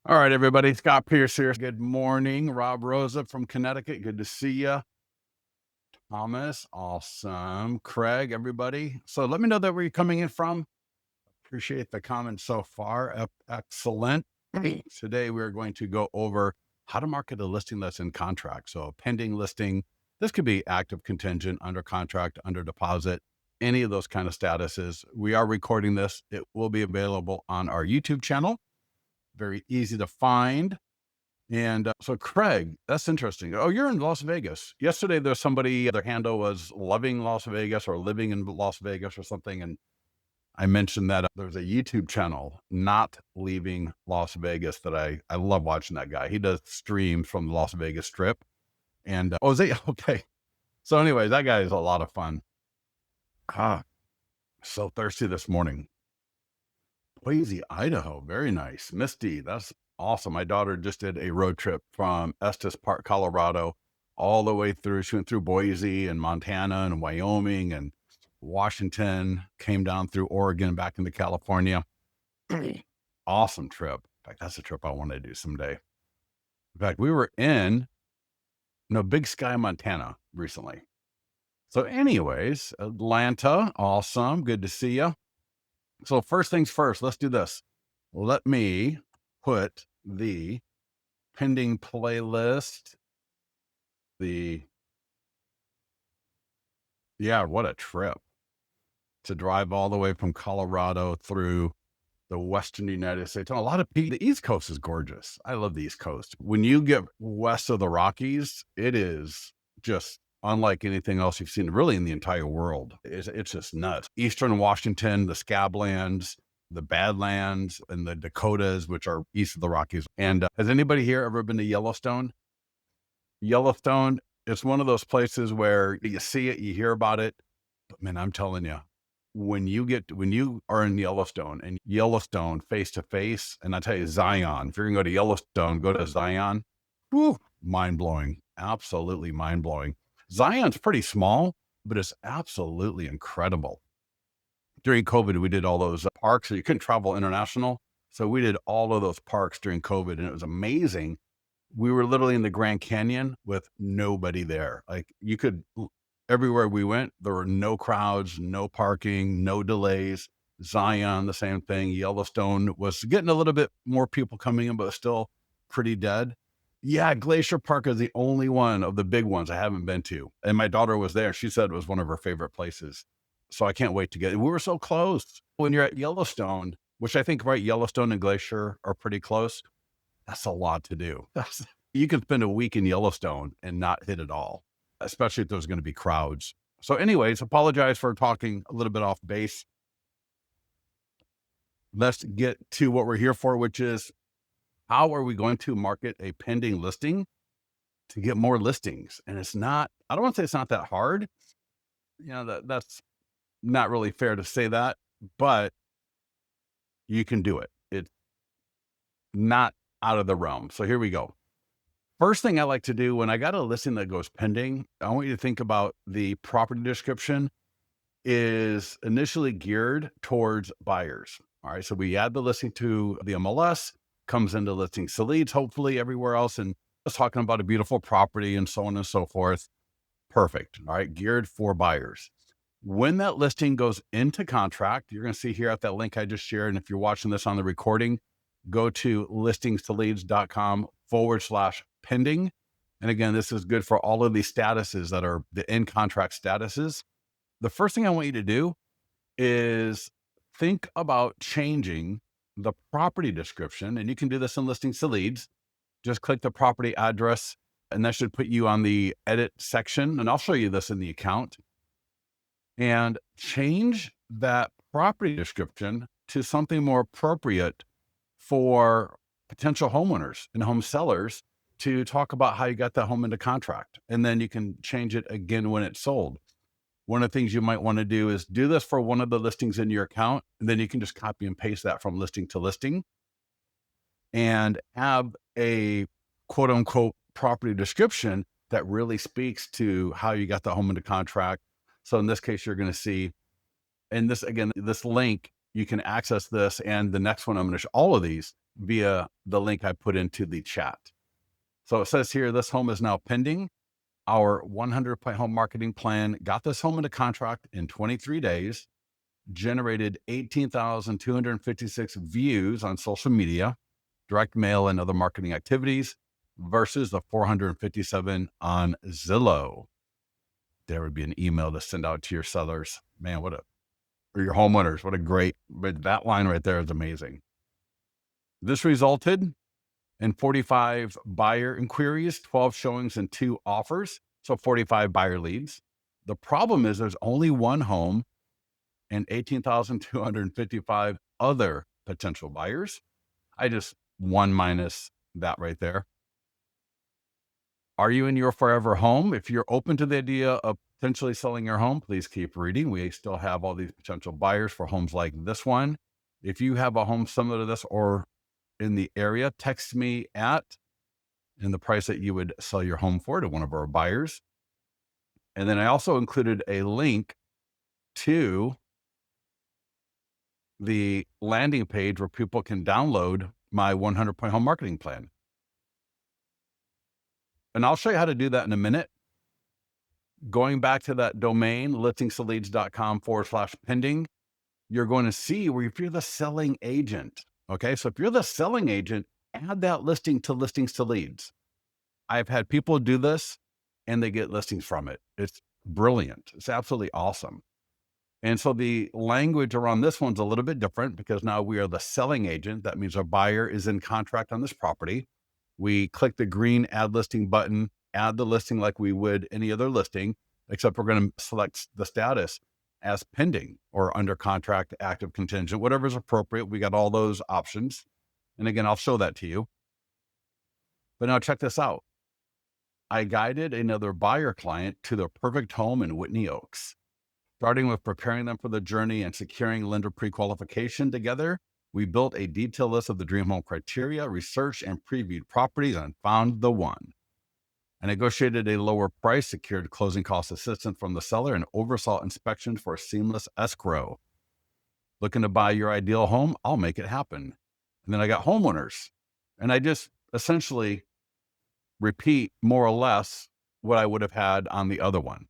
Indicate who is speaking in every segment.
Speaker 1: All right, everybody. Scott Pierce here. Good morning. Rob Rosa from Connecticut. Good to see you. Thomas, awesome. Craig, everybody. So let me know that where you're coming in from. Appreciate the comments so far. Excellent. Today, we're going to go over how to market a listing that's in contract. So a pending listing. This could be active, contingent, under contract, under deposit, any of those kind of statuses. We are recording this. It will be available on our YouTube channel. Very easy to find. And so Craig, that's interesting. Oh, you're in Las Vegas. Yesterday, there's somebody, their handle was loving Las Vegas or living in Las Vegas or something. And I mentioned that there's a YouTube channel, Not Leaving Las Vegas, that I love watching that guy. He does streams from the Las Vegas Strip. And, oh, is he? Okay. So anyways, that guy is a lot of fun. So thirsty this morning. Boise, Idaho. Very nice. Misty, that's awesome. My daughter just did a road trip from Estes Park, Colorado, all the way through. She went through Boise and Montana and Wyoming and Washington, came down through Oregon, back into California. Awesome trip. In fact, that's a trip I want to do someday. In fact, we were in Big Sky, Montana recently. So anyways, Atlanta, awesome. Good to see you. So first things first, let's do this. Let me put the pending playlist, what a trip to drive all the way from Colorado through the Western United States. And a lot of people, the East Coast is gorgeous. I love the East Coast. When you get west of the Rockies, it is just unlike anything else you've seen really in the entire world. It's just nuts. Eastern Washington, the Scablands, the Badlands, and the Dakotas, which are east of the Rockies. And has anybody here ever been to Yellowstone? Yellowstone, it's one of those places where you see it, you hear about it. But man, I'm telling you, when you are in Yellowstone and Yellowstone face to face, and I tell you, Zion, if you're gonna go to Yellowstone, go to Zion. Whew, mind blowing. Absolutely mind blowing. Zion's pretty small, but it's absolutely incredible. During COVID, we did all those parks, so you couldn't travel international. So we did all of those parks during COVID, and it was amazing. We were literally in the Grand Canyon with nobody there. Like everywhere we went, there were no crowds, no parking, no delays. Zion, the same thing. Yellowstone was getting a little bit more people coming in, but still pretty dead. Yeah, Glacier Park is the only one of the big ones I haven't been to. And my daughter was there. She said it was one of her favorite places. So I can't wait to get it. We were so close. When you're at Yellowstone, which I think, right, Yellowstone and Glacier are pretty close. That's a lot to do. You can spend a week in Yellowstone and not hit it all, especially if there's going to be crowds. So anyways, apologize for talking a little bit off base. Let's get to what we're here for, which is how are we going to market a pending listing to get more listings? And I don't want to say it's not that hard. That's not really fair to say that, but you can do it. It's not out of the realm. So here we go. First thing I like to do when I got a listing that goes pending, I want you to think about the property description is initially geared towards buyers. All right. So we add the listing to the MLS, comes into listings to leads, hopefully everywhere else. And just talking about a beautiful property and so on and so forth. Perfect. All right. Geared for buyers. When that listing goes into contract, you're going to see here at that link I just shared. And if you're watching this on the recording, go to listingstoleads.com/pending. And again, this is good for all of these statuses that are the in contract statuses. The first thing I want you to do is think about changing the property description. And you can do this in listings to leads. Just click the property address and that should put you on the edit section. And I'll show you this in the account. And change that property description to something more appropriate for potential homeowners and home sellers to talk about how you got that home into contract. And then you can change it again when it's sold. One of the things you might want to do is do this for one of the listings in your account, and then you can just copy and paste that from listing to listing and have a quote unquote property description that really speaks to how you got the home into contract, So in this case, you're going to see, and this, again, this link, you can access this and the next one, I'm going to show all of these via the link I put into the chat. So it says here, this home is now pending. Our 100-point home marketing plan got this home into contract in 23 days, generated 18,256 views on social media, direct mail, and other marketing activities versus the 457 on Zillow. There would be an email to send out to your sellers. Man, or your homeowners, but that line right there is amazing. This resulted in 45 buyer inquiries, 12 showings, and 2 offers. So 45 buyer leads. The problem is there's only one home and 18,255 other potential buyers. I just one minus that right there. Are you in your forever home? If you're open to the idea of potentially selling your home, please keep reading. We still have all these potential buyers for homes like this one. If you have a home similar to this or in the area, text me and the price that you would sell your home for to one of our buyers. And then I also included a link to the landing page where people can download my 100-point home marketing plan. And I'll show you how to do that in a minute. Going back to that domain, listingsleads.com/pending, you're going to see where if you're the selling agent, okay? So if you're the selling agent, add that listing to listings to leads. I've had people do this and they get listings from it. It's brilliant. It's absolutely awesome. And so the language around this one's a little bit different because now we are the selling agent. That means our buyer is in contract on this property. We click the green add listing button, add the listing like we would any other listing, except we're going to select the status as pending or under contract, active, contingent, whatever is appropriate. We got all those options. And again, I'll show that to you. But now check this out. I guided another buyer client to their perfect home in Whitney Oaks. Starting with preparing them for the journey and securing lender pre-qualification together, we built a detailed list of the dream home criteria, researched and previewed properties, and found the one. I negotiated a lower price, secured closing cost assistance from the seller, and oversaw inspection for a seamless escrow. Looking to buy your ideal home? I'll make it happen. And then I got homeowners. And I just essentially repeat more or less what I would have had on the other one.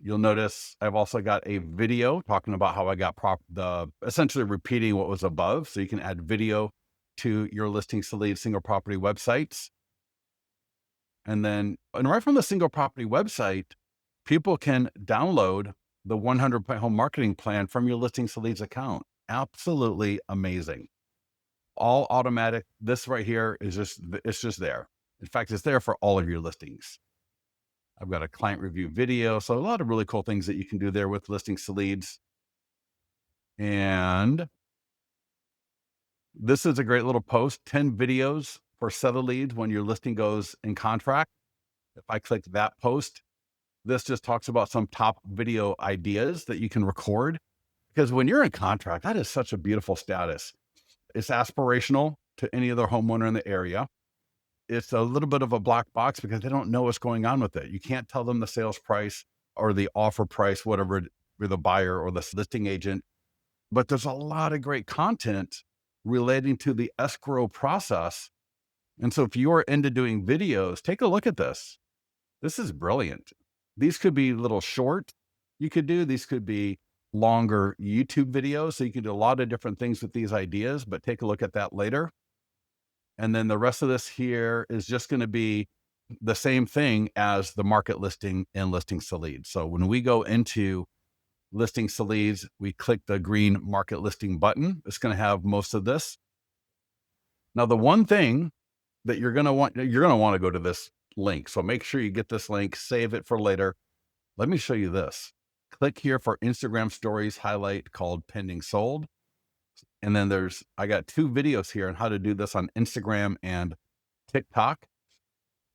Speaker 1: You'll notice I've also got a video talking about how I got essentially repeating what was above. So you can add video to your listings to lead single property websites. And right from the single property website, people can download the 100-point home marketing plan from your listings to leads account. Absolutely amazing. All automatic. This right here is it's just there. In fact, it's there for all of your listings. I've got a client review video. So a lot of really cool things that you can do there with listings to leads. And this is a great little post, 10 videos for seller leads when your listing goes in contract. If I click that post, this just talks about some top video ideas that you can record. Because when you're in contract, that is such a beautiful status. It's aspirational to any other homeowner in the area. It's a little bit of a black box because they don't know what's going on with it. You can't tell them the sales price or the offer price, whatever, with the buyer or the listing agent. But there's a lot of great content relating to the escrow process. And so if you're into doing videos, take a look at this. This is brilliant. These could be little short you could do. These could be longer YouTube videos. So you can do a lot of different things with these ideas, but take a look at that later. And then the rest of this here is just going to be the same thing as the market listing and listings to leads. So when we go into listings to leads, we click the green market listing button. It's going to have most of this. Now, the one thing that you're going to want to go to this link. So make sure you get this link, save it for later. Let me show you this. Click here for Instagram stories highlight called pending sold. And then I got 2 videos here on how to do this on Instagram and TikTok.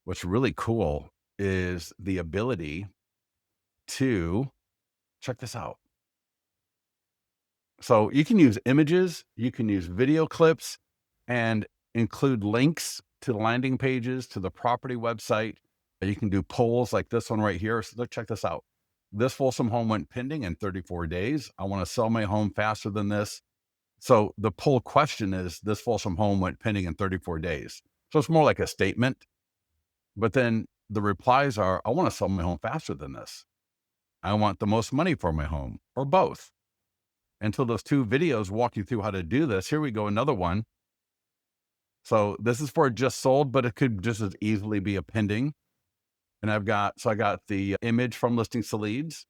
Speaker 1: What's really cool is the ability to check this out. So you can use images, you can use video clips, and include links to landing pages, to the property website. You can do polls like this one right here. So check this out. This Folsom home went pending in 34 days. I want to sell my home faster than this. So the poll question is, this Folsom home went pending in 34 days. So it's more like a statement. But then the replies are, I want to sell my home faster than this. I want the most money for my home, or both. And so those two videos walk you through how to do this. Here we go, another one. So this is for just sold, but it could just as easily be a pending. And I got the image from Listings to Leads,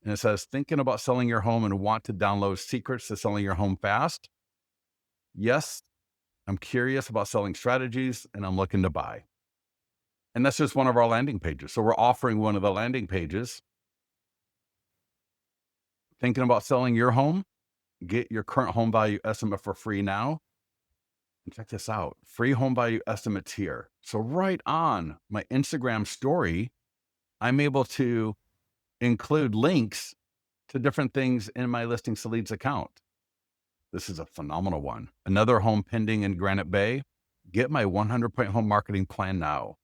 Speaker 1: and it says, thinking about selling your home and want to download secrets to selling your home fast? Yes, I'm curious about selling strategies and I'm looking to buy. And that's just one of our landing pages. So we're offering one of the landing pages. Thinking about selling your home? Get your current home value estimate for free now. And check this out, free home value estimates here. So right on my Instagram story, I'm able to include links to different things in my Listings to Leads account. This is a phenomenal one. Another home pending in Granite Bay. Get my 100-point home marketing plan now.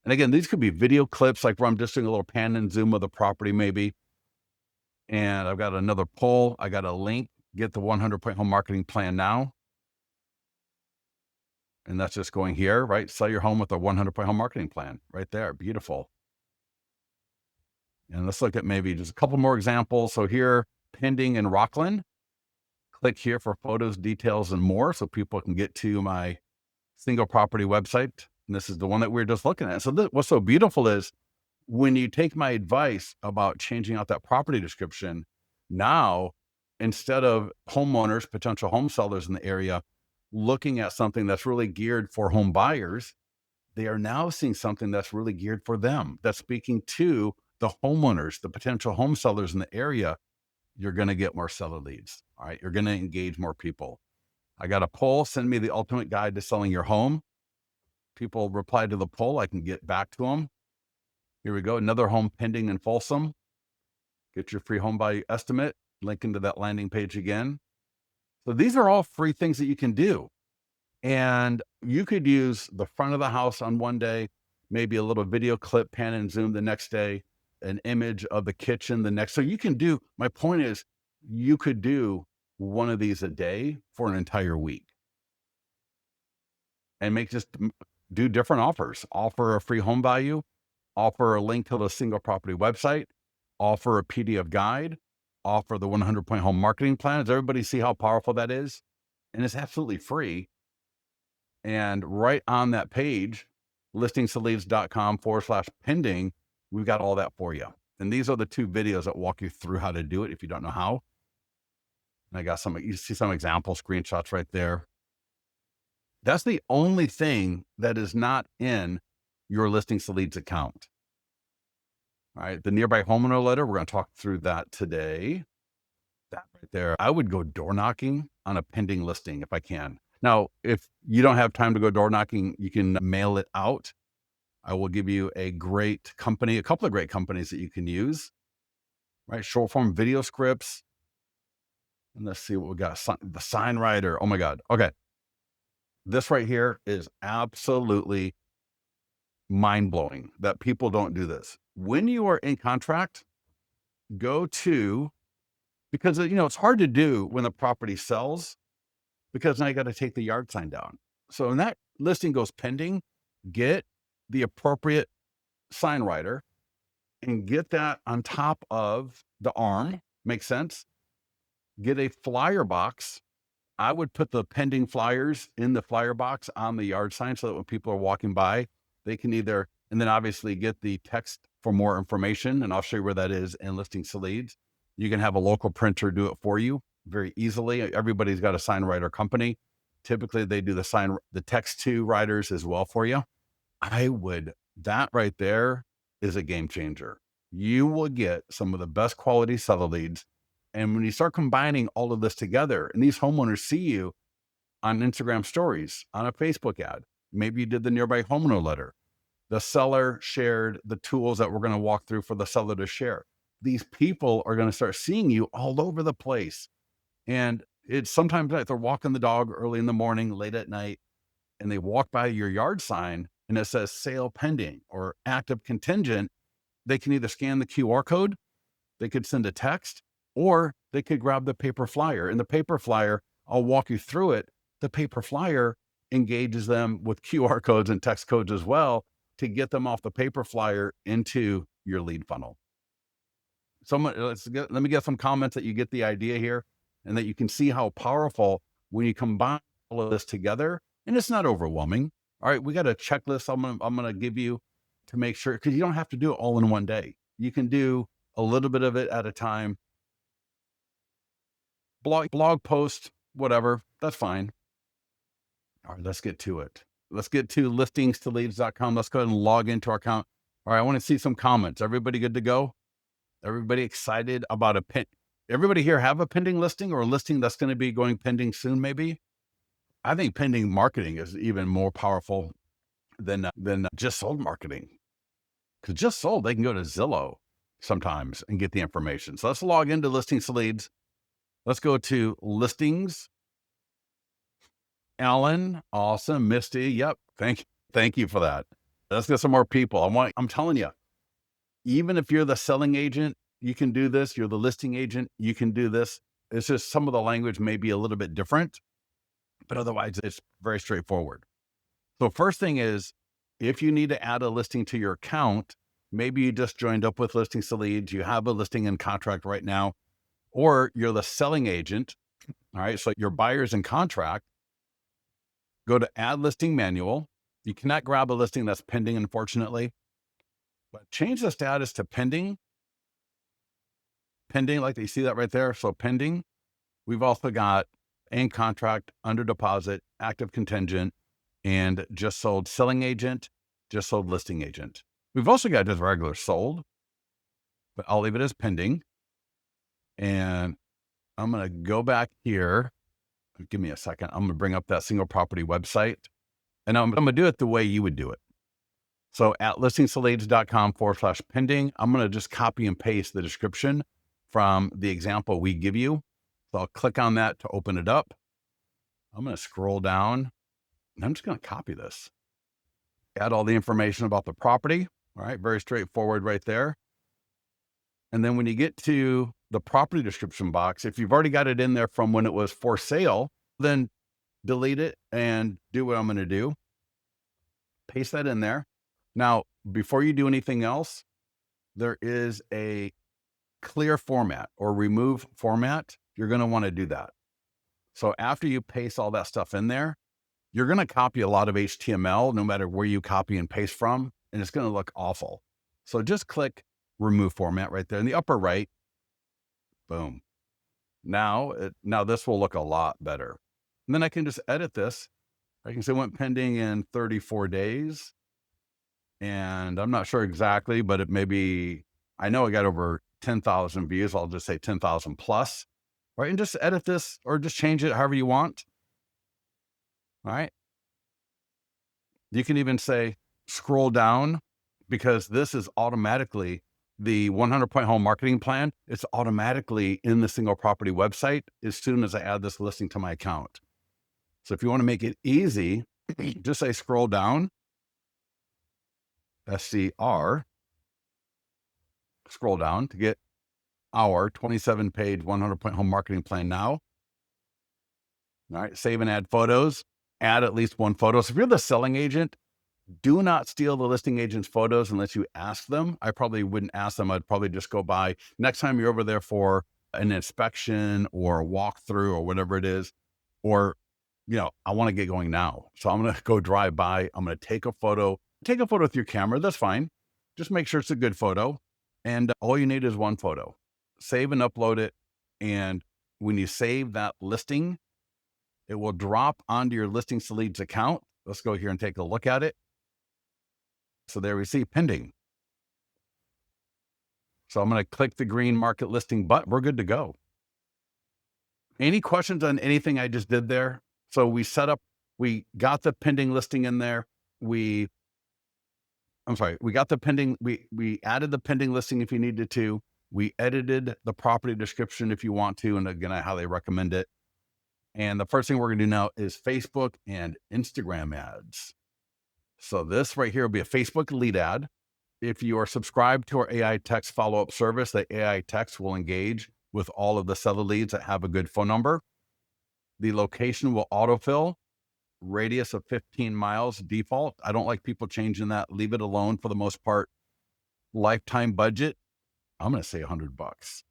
Speaker 1: And again, these could be video clips, like where I'm just doing a little pan and zoom of the property maybe. And I've got another poll. I got a link, get the 100-point home marketing plan now. And that's just going here, right? Sell your home with a 100-point home marketing plan right there. Beautiful. And let's look at maybe just a couple more examples. So here, pending in Rockland. Click here for photos, details, and more so people can get to my single property website. And this is the one that we were just looking at. So what's so beautiful is when you take my advice about changing out that property description, now, instead of homeowners, potential home sellers in the area, looking at something that's really geared for home buyers, they are now seeing something that's really geared for them, that's speaking to the homeowners, the potential home sellers in the area. You're going to get more seller leads. All right. You're going to engage more people. I got a poll, send me the ultimate guide to selling your home. People reply to the poll. I can get back to them. Here we go. Another home pending in Folsom. Get your free home value estimate. Link into that landing page again. So these are all free things that you can do. And you could use the front of the house on one day, maybe a little video clip, pan and zoom the next day, an image of the kitchen the next. So you can do, my point is, you could do one of these a day for an entire week and do different offers. Offer a free home value, offer a link to the single property website, offer a PDF guide, offer the 100-point home marketing plan. Does everybody see how powerful that is? And it's absolutely free. And right on that page, listingstoleads.com/pending, we've got all that for you. And these are the two videos that walk you through how to do it if you don't know how. And I got you see some example screenshots right there. That's the only thing that is not in your Listings to Leads account. All right, the nearby homeowner letter, we're going to talk through that today. That right there, I would go door knocking on a pending listing if I can. Now, if you don't have time to go door knocking, you can mail it out. I will give you a couple of great companies that you can use, right? Short form video scripts. And let's see what we got. The sign writer. Oh my God. Okay. This right here is absolutely mind blowing that people don't do this. When you are in contract, because it's hard to do when the property sells, because now you got to take the yard sign down. So when that listing goes pending, get the appropriate sign writer and get that on top of the arm. Makes sense? Get a flyer box. I would put the pending flyers in the flyer box on the yard sign so that when people are walking by, they can and then obviously get the text for more information. And I'll show you where that is in Listings to Leads. You can have a local printer do it for you very easily. Everybody's got a sign writer company. Typically they do the text to writers as well for you. That right there is a game changer. You will get some of the best quality seller leads. And when you start combining all of this together, and these homeowners see you on Instagram stories, on a Facebook ad, maybe you did the nearby homeowner letter, the seller shared the tools that we're going to walk through for the seller to share. These people are going to start seeing you all over the place. And it's sometimes like they're walking the dog early in the morning, late at night, and they walk by your yard sign and it says sale pending or active contingent. They can either scan the QR code They could send a text, or they could grab the paper flyer. And the paper flyer, I'll walk you through it. The paper flyer engages them with QR codes and text codes as well to get them off the paper flyer into your lead funnel. Let me get some comments that you get the idea here and that you can see how powerful when you combine all of this together, and it's not overwhelming. All right, we got a checklist I'm gonna give you to make sure, because you don't have to do it all in one day. You can do a little bit of it at a time. Blog post, whatever, that's fine. All right, let's get to it. Let's get to listingstoleads.com. Let's go ahead and log into our account. All right, I want to see some comments. Everybody good to go? Everybody excited about everybody here have a pending listing or a listing that's going to be going pending soon, maybe? I think pending marketing is even more powerful than just sold marketing. Because just sold, they can go to Zillow sometimes and get the information. So let's log into Listings to Leads. Let's go to Listings. Alan, awesome. Misty, yep. Thank you for that. Let's get some more people. I'm telling you, even if you're the selling agent, you can do this. You're the listing agent, you can do this. It's just some of the language may be a little bit different, but otherwise it's very straightforward. So first thing is, if you need to add a listing to your account, maybe you just joined up with Listings to Leads, you have a listing in contract right now, or you're the selling agent. All right, so your buyer's in contract. Go to Add Listing Manual. You cannot grab a listing that's pending, unfortunately, but change the status to pending. Pending, like you see that right there. So pending. We've also got in contract, under deposit, active contingent, and just sold selling agent, just sold listing agent. We've also got just regular sold, but I'll leave it as pending. And I'm going to go back here. Give me a second. I'm going to bring up that single property website, and I'm going to do it the way you would do it. So at listingstoleads.com/pending, I'm going to just copy and paste the description from the example we give you. So I'll click on that to open it up. I'm going to scroll down, and I'm just going to copy this. Add all the information about the property. All right, very straightforward right there. And then when you get to the property description box, if you've already got it in there from when it was for sale, then delete it and do what I'm going to do. Paste that in there. Now, before you do anything else, there is a clear format or remove format. You're going to want to do that. So after you paste all that stuff in there, you're going to copy a lot of HTML, no matter where you copy and paste from, and it's going to look awful. So just click remove format right there in the upper right. Boom. Now this will look a lot better. And then I can just edit this. I can say went pending in 34 days. And I'm not sure exactly, but it may be, I know I got over 10,000 views. I'll just say 10,000 plus, right? And just edit this or just change it however you want. All right. You can even say scroll down, because this is automatically the 100-point home marketing plan. It's automatically in the single property website as soon as I add this listing to my account. So if you want to make it easy, just say scroll down, SCR, scroll down to get our 27-page 100-point home marketing plan now. All right, save and add photos, add at least one photo. So if you're the selling agent, do not steal the listing agent's photos unless you ask them. I probably wouldn't ask them. I'd probably just go by next time you're over there for an inspection or a walkthrough or whatever it is, or, I want to get going now. So I'm going to go drive by. I'm going to take a photo with your camera. That's fine. Just make sure it's a good photo. And all you need is one photo. Save and upload it. And when you save that listing, it will drop onto your Listings to Leads account. Let's go here and take a look at it. So there we see pending. So I'm going to click the green market listing button. We're good to go. Any questions on anything I just did there? So we got the pending listing in there. We got the pending, we added the pending listing if you needed to. We edited the property description if you want to. And again, I highly recommend it. And the first thing we're going to do now is Facebook and Instagram ads. So this right here will be a Facebook lead ad. If you are subscribed to our AI text follow-up service, the AI text will engage with all of the seller leads that have a good phone number. The location will autofill, radius of 15 miles default. I don't like people changing that. Leave it alone for the most part. Lifetime budget, I'm going to say $100.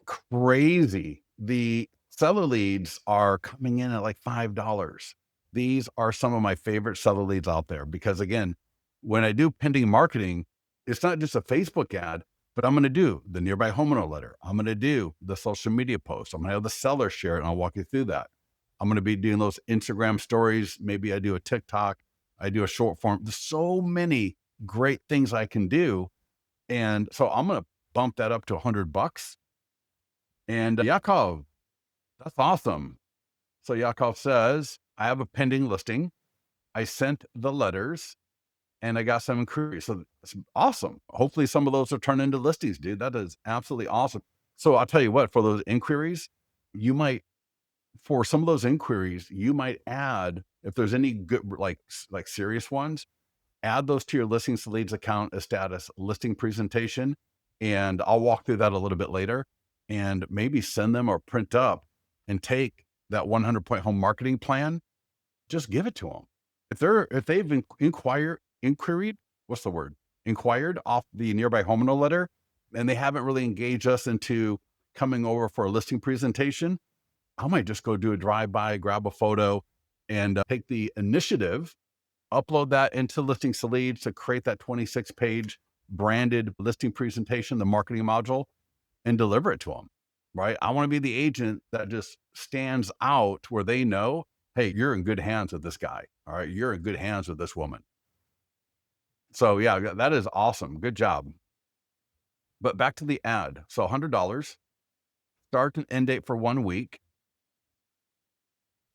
Speaker 1: Crazy. The seller leads are coming in at like $5. These are some of my favorite seller leads out there because, again, when I do pending marketing, it's not just a Facebook ad, but I'm going to do the nearby homeowner letter. I'm going to do the social media post. I'm going to have the seller share it, and I'll walk you through that. I'm going to be doing those Instagram stories. Maybe I do a TikTok. I do a short form. There's so many great things I can do. And so I'm going to bump that up to $100. And Yakov, that's awesome. So Yakov says, I have a pending listing. I sent the letters and I got some inquiries. So it's awesome. Hopefully some of those will turn into listings, dude. That is absolutely awesome. So I'll tell you what, for those inquiries, for some of those inquiries, you might add, if there's any good, like serious ones, add those to your listings leads account as status listing presentation. And I'll walk through that a little bit later and maybe send them or print up and take that 100-point home marketing plan. Just give it to them. If they've inquired off the nearby homeowner letter, and they haven't really engaged us into coming over for a listing presentation, I might just go do a drive-by, grab a photo, and take the initiative, upload that into Listings to Leads to create that 26-page branded listing presentation, the marketing module, and deliver it to them, right? I want to be the agent that just stands out where they know, hey, you're in good hands with this guy. All right. You're in good hands with this woman. So yeah, that is awesome. Good job. But back to the ad. So $100, start and end date for 1 week.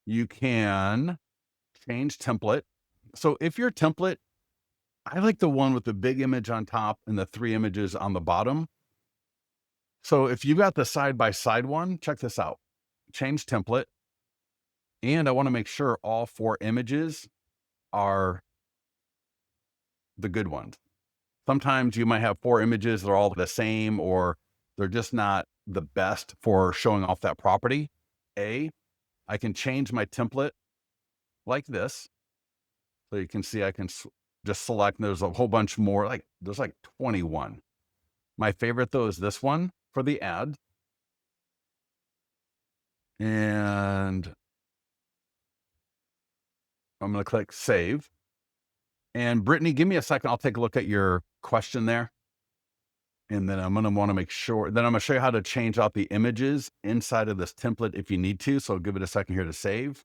Speaker 1: You can change template. So if your template, I like the one with the big image on top and the 3 images on the bottom. So if you got the side-by-side one, check this out. Change template. And I want to make sure all 4 images are the good ones. Sometimes you might have 4 images that are all the same, or they're just not the best for showing off that property. I can change my template like this. So you can see I can just select, there's a whole bunch more, there's like 21. My favorite though is this one for the ad. And I'm going to click save. And Brittany, give me a second. I'll take a look at your question there. And then I'm going to want to make sure, then I'm going to show you how to change out the images inside of this template if you need to. So give it a second here to save.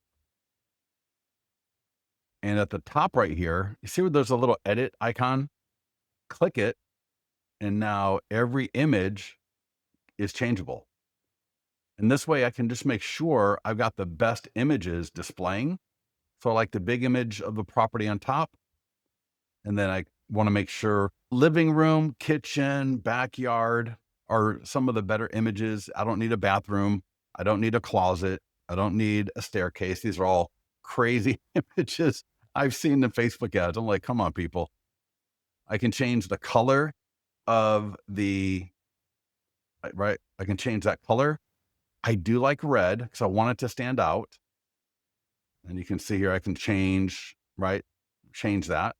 Speaker 1: And at the top right here, you see where there's a little edit icon? Click it. And now every image is changeable. And this way I can just make sure I've got the best images displaying. So I like the big image of the property on top. And then I want to make sure living room, kitchen, backyard are some of the better images. I don't need a bathroom. I don't need a closet. I don't need a staircase. These are all crazy images I've seen in Facebook ads. I'm like, come on, people. I can change the color of right? I can change that color. I do like red because I want it to stand out. And you can see here, I can change, right? Change that.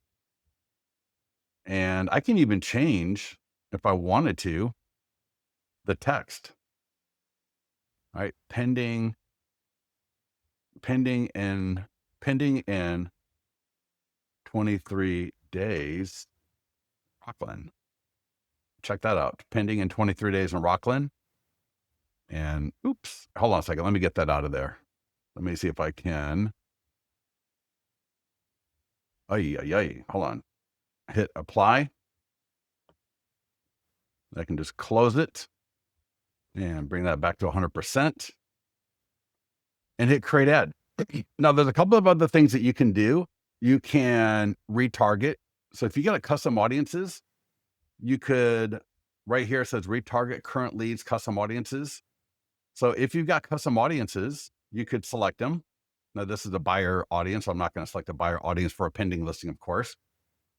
Speaker 1: And I can even change, if I wanted to, the text, right? Pending in 23 days, Rockland. Check that out. Pending in 23 days in Rockland. And oops, hold on a second. Let me get that out of there. Let me see if I can. Hold on. Hit apply. I can just close it and bring that back to 100% and hit create ad. Now there's a couple of other things that you can do. You can retarget. So if you got a custom audiences, you could, right here it says retarget current leads, custom audiences. So if you've got custom audiences, you could select them. Now this is a buyer audience. So I'm not going to select a buyer audience for a pending listing, of course,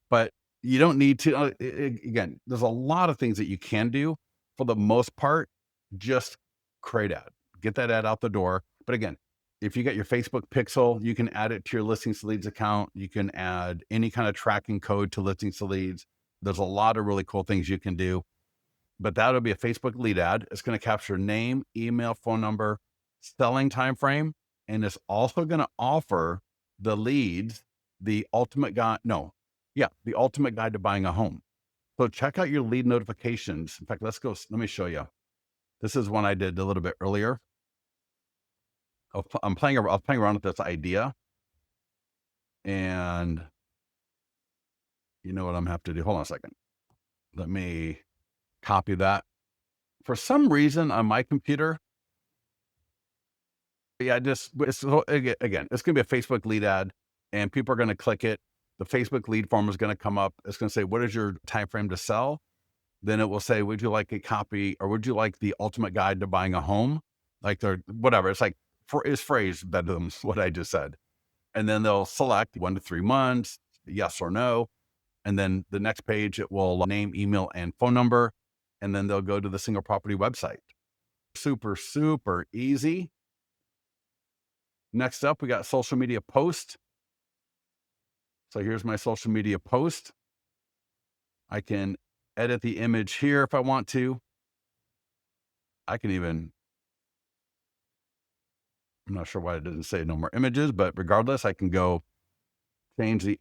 Speaker 1: but You don't need to, again, there's a lot of things that you can do. For the most part, just create ad, get that ad out the door. But again, if you got your Facebook pixel, you can add it to your listings to leads account. You can add any kind of tracking code to listings to leads. There's a lot of really cool things you can do, but that'll be a Facebook lead ad. It's going to capture name, email, phone number, selling time frame, and it's also going to offer the leads the ultimate guide. No, yeah, the ultimate guide to buying a home. So check out your lead notifications. In fact, let's go. Let me show you. This is one I did a little bit earlier. I'm playing around with this idea, and you know what I'm gonna have to do? Hold on a second. Let me copy that. For some reason on my computer, yeah, again, it's gonna be a Facebook lead ad, and people are gonna click it. The Facebook lead form is gonna come up. It's gonna say, "What is your time frame to sell?" Then it will say, "Would you like a copy, or would you like the ultimate guide to buying a home?" Like they're whatever. It's like is phrased better than what I just said. And then they'll select 1 to 3 months, yes or no. And then the next page, it will name, email, and phone number. And then they'll go to the single property website. Super, super easy. Next up, we got social media post. So here's my social media post. I can edit the image here if I want to. I can even, I'm not sure why it doesn't say no more images, but regardless, I can go change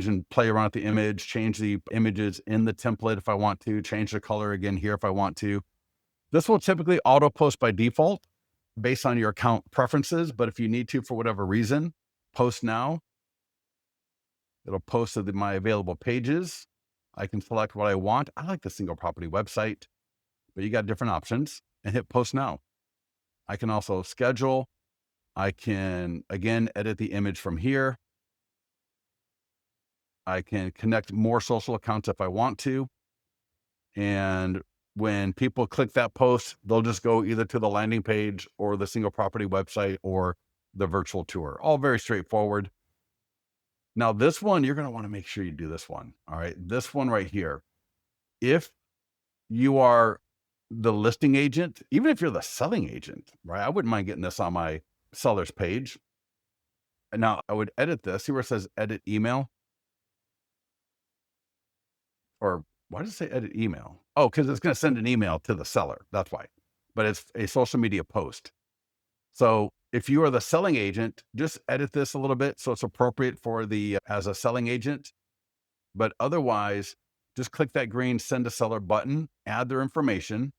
Speaker 1: and play around with the image, change the images in the template if I want to, change the color again here if I want to. This will typically auto post by default based on your account preferences, but if you need to, for whatever reason, post now. It'll post to my available pages. I can select what I want. I like the single property website, but you got different options, and hit post now. I can also schedule. I can, again, edit the image from here. I can connect more social accounts if I want to. And when people click that post, they'll just go either to the landing page or the single property website or the virtual tour. All very straightforward. Now, this one, you're going to want to make sure you do this one. All right. This one right here. If you are the listing agent, even if you're the selling agent, right? I wouldn't mind getting this on my seller's page. And now I would edit this. See where it says edit email? Or why does it say edit email? Oh, because it's going to send an email to the seller. That's why. But it's a social media post. So if you are the selling agent, just edit this a little bit so it's appropriate for the as a selling agent. But otherwise, just click that green send to seller button, add their information,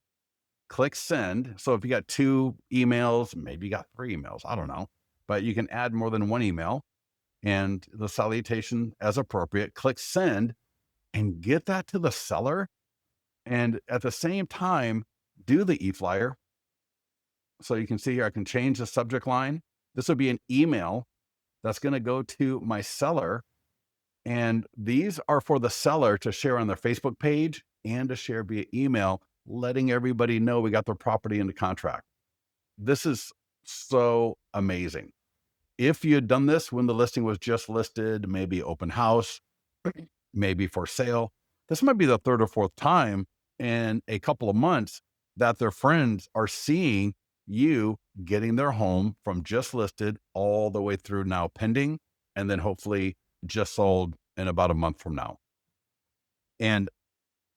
Speaker 1: click send. So if you got 2 emails, maybe you got 3 emails, I don't know, but you can add more than 1 email and the salutation as appropriate, click send and get that to the seller. And at the same time, do the e-flyer. So you can see here, I can change the subject line. This will be an email that's going to go to my seller. And these are for the seller to share on their Facebook page and to share via email, letting everybody know we got their property into contract. This is so amazing. If you had done this when the listing was just listed, maybe open house, maybe for sale, this might be the 3rd or 4th time in a couple of months that their friends are seeing you getting their home from just listed all the way through now pending, and then hopefully just sold in about a month from now. And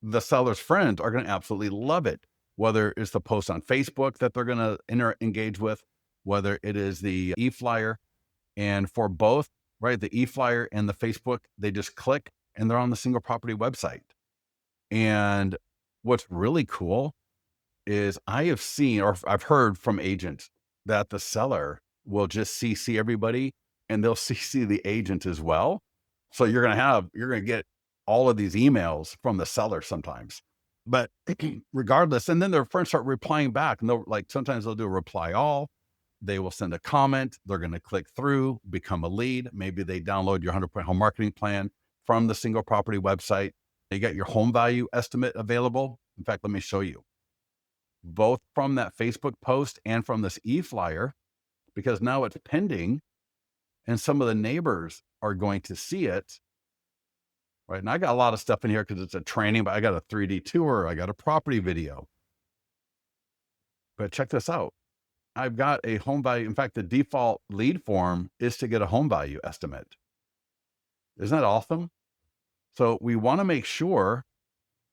Speaker 1: the seller's friends are going to absolutely love it, whether it's the post on Facebook that they're going to engage with, whether it is the e-flyer. And for both, right, the e-flyer and the Facebook, they just click and they're on the single property website. And what's really cool is I have seen, or I've heard from agents that the seller will just CC everybody and they'll CC the agent as well. So you're going to get all of these emails from the seller sometimes, but regardless, and then their friends start replying back and sometimes they'll do a reply all. They will send a comment. They're going to click through, become a lead. Maybe they download your 100-point home marketing plan from the single property website. You got your home value estimate available. In fact, let me show you. Both from that Facebook post and from this e-flyer, because now it's pending and some of the neighbors are going to see it. right? And I got a lot of stuff in here because it's a training, but I got a 3D tour, I got a property video. But check this out. I've got a home value. In fact, the default lead form is to get a home value estimate. Isn't that awesome? So we want to make sure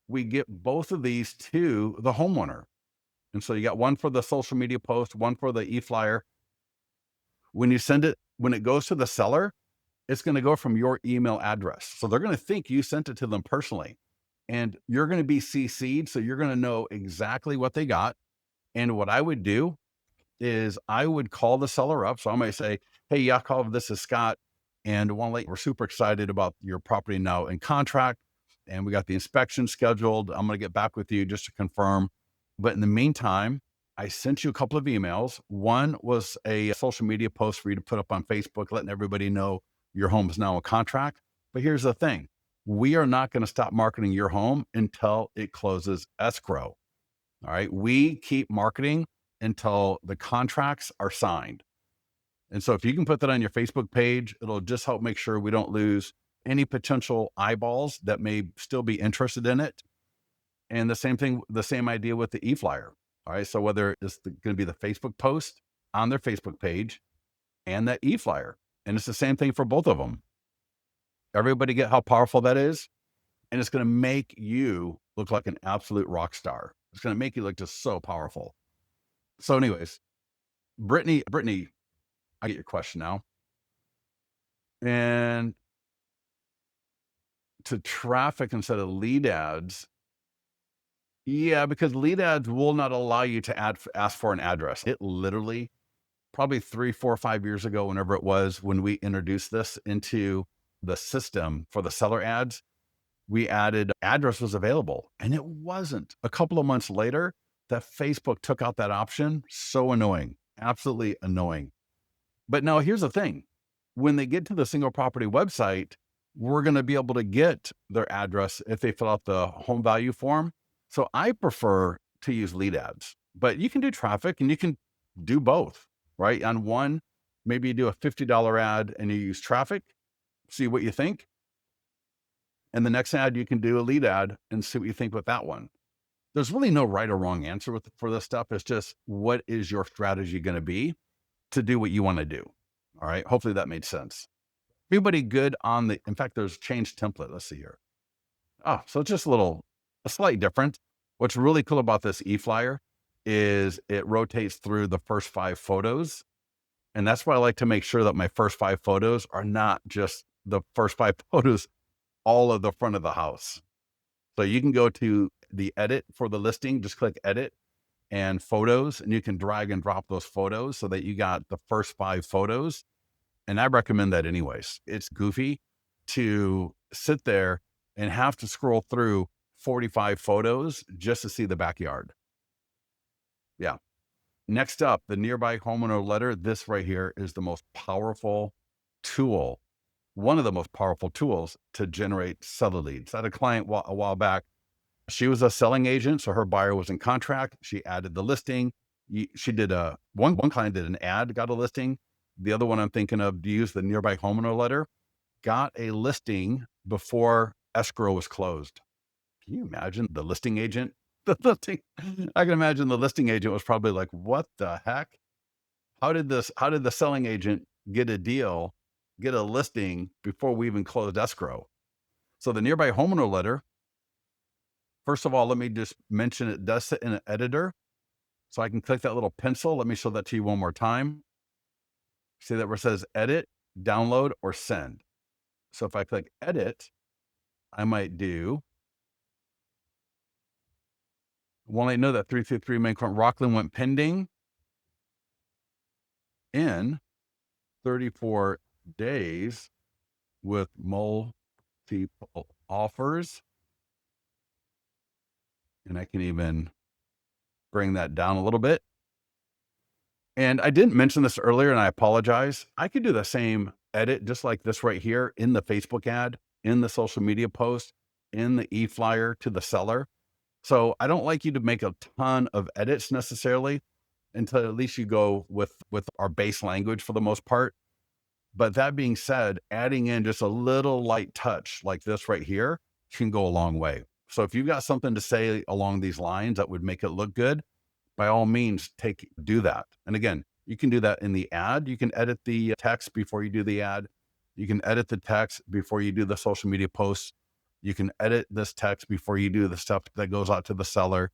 Speaker 1: we get both of these to the homeowner. And so you got one for the social media post, one for the e-flyer. When you send it, when it goes to the seller, it's going to go from your email address. So they're going to think you sent it to them personally, and you're going to be CC'd. So you're going to know exactly what they got. And what I would do is I would call the seller up. So I might say, hey, Yakov, this is Scott. And we're super excited about your property now in contract. And we got the inspection scheduled. I'm going to get back with you just to confirm. But in the meantime, I sent you a couple of emails. One was a social media post for you to put up on Facebook, letting everybody know your home is now in contract. But here's the thing. We are not going to stop marketing your home until it closes escrow. All right. We keep marketing until the contracts are signed. And so if you can put that on your Facebook page, it'll just help make sure we don't lose any potential eyeballs that may still be interested in it. And the same thing, the same idea with the e-flyer. All right. So whether it's going to be the Facebook post on their Facebook page and that e-flyer, and it's the same thing for both of them. Everybody get how powerful that is. And it's going to make you look like an absolute rock star. It's going to make you look just so powerful. So anyways, Brittany, I get your question now. And to traffic instead of lead ads. Yeah, because lead ads will not allow you to ask for an address. It literally, probably 3, 4, 5 years ago, whenever it was, when we introduced this into the system for the seller ads, we added address was available, and it wasn't. A couple of months later, that Facebook took out that option. So annoying, absolutely annoying. But now here's the thing. When they get to the single property website, we're going to be able to get their address if they fill out the home value form. So I prefer to use lead ads, but you can do traffic and you can do both, right? On one, maybe you do a $50 ad and you use traffic, see what you think. And the next ad, you can do a lead ad and see what you think with that one. There's really no right or wrong answer for this stuff. It's just, what is your strategy going to be to do what you want to do? All right. Hopefully that made sense. Everybody good on in fact, there's change template. Let's see here. Oh, so it's just a slight different. What's really cool about this e-flyer is it rotates through the first 5 photos. And that's why I like to make sure that my first 5 photos are not just the first 5 photos, all of the front of the house. So you can go to the edit for the listing, just click edit and photos, and you can drag and drop those photos so that you got the first 5 photos. And I recommend that anyways. It's goofy to sit there and have to scroll through 45 photos just to see the backyard. Yeah. Next up, the nearby homeowner letter. This right here is the most powerful tool, one of the most powerful tools to generate seller leads. I had a client a while back. She was a selling agent, so her buyer was in contract. She added the listing. She did one client did an ad, got a listing. The other one I'm thinking of used the nearby homeowner letter, got a listing before escrow was closed. Can you imagine the listing agent? I can imagine the listing agent was probably like, what the heck? How did the selling agent get a deal, get a listing before we even closed escrow? So the nearby homeowner letter, first of all, let me just mention it does sit in an editor. So I can click that little pencil. Let me show that to you one more time. See that where it says edit, download, or send. So if I click edit, I might do, well, I know that 333 Main Court Rockland went pending in 34 days with multiple offers. And I can even bring that down a little bit. And I didn't mention this earlier, and I apologize. I could do the same edit just like this right here in the Facebook ad, in the social media post, in the e-flyer to the seller. So I don't like you to make a ton of edits necessarily until at least you go with our base language for the most part. But that being said, adding in just a little light touch like this right here can go a long way. So if you've got something to say along these lines that would make it look good, by all means, do that. And again, you can do that in the ad. You can edit the text before you do the ad. You can edit the text before you do the social media posts. You can edit this text before you do the stuff that goes out to the seller.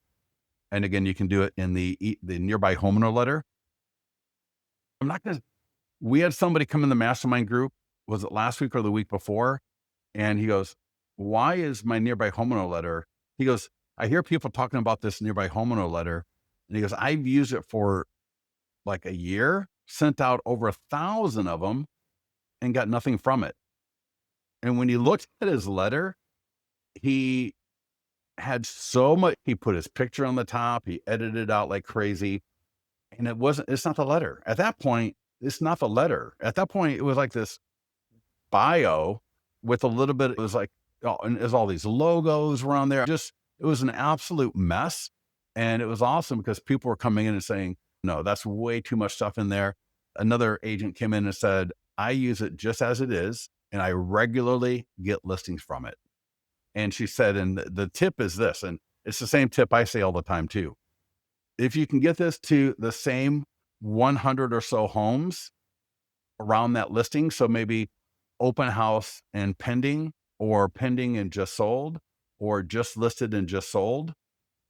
Speaker 1: And again, you can do it in the nearby homeowner letter. I'm not going to, we had somebody come in the mastermind group, was it last week or the week before? And he goes, why is my nearby homeowner letter? He goes, I hear people talking about this nearby homeowner letter. And he goes, I've used it for like a year, sent out over 1,000 of them and got nothing from it. And when you looked at his letter, he had so much, he put his picture on the top, he edited it out like crazy. And it's not the letter. At that point, it's not the letter. At that point, it was like this bio with a little bit, it was like, oh, and there's all these logos around there. Just, it was an absolute mess. And it was awesome because people were coming in and saying, no, that's way too much stuff in there. Another agent came in and said, I use it just as it is, and I regularly get listings from it. And she said, and the tip is this, and it's the same tip I say all the time too. If you can get this to the same 100 or so homes around that listing, so maybe open house and pending, or pending and just sold, or just listed and just sold,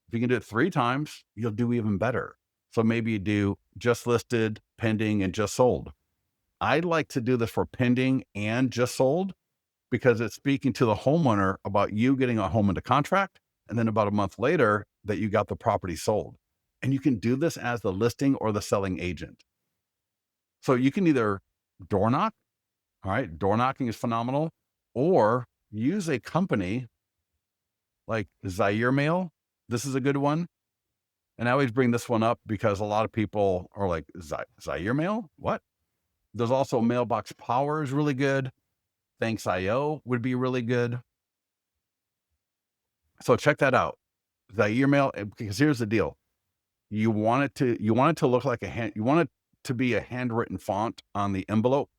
Speaker 1: if you can do it 3 times, you'll do even better. So maybe you do just listed, pending, and just sold. I like to do this for pending and just sold because it's speaking to the homeowner about you getting a home into contract, and then about a month later that you got the property sold. And you can do this as the listing or the selling agent. So you can either door knock, all right, door knocking is phenomenal, or use a company like Zaire Mail. This is a good one. And I always bring this one up because a lot of people are like, Zaire Mail? What? There's also Mailbox Power is really good. Thanks IO would be really good. So check that out. Zaire Mail, because here's the deal. You want it to look like you want it to be a handwritten font on the envelope.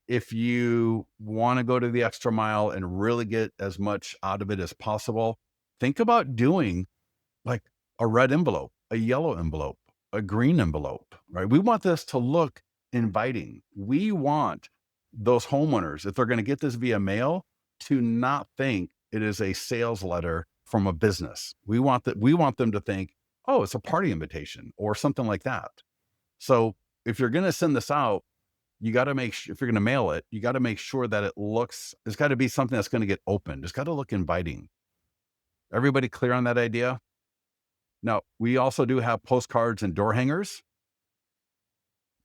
Speaker 1: If you want to go to the extra mile and really get as much out of it as possible, think about doing like a red envelope, a yellow envelope, a green envelope, right? We want this to look inviting. We want those homeowners, if they're going to get this via mail, to not think it is a sales letter from a business. We want them to think, oh, it's a party invitation or something like that. So if you're going to send this out, you got to make sure, if you're going to mail it, you got to make sure that it's got to be something that's going to get opened. It's got to look inviting. Everybody clear on that idea? Now, we also do have postcards and door hangers.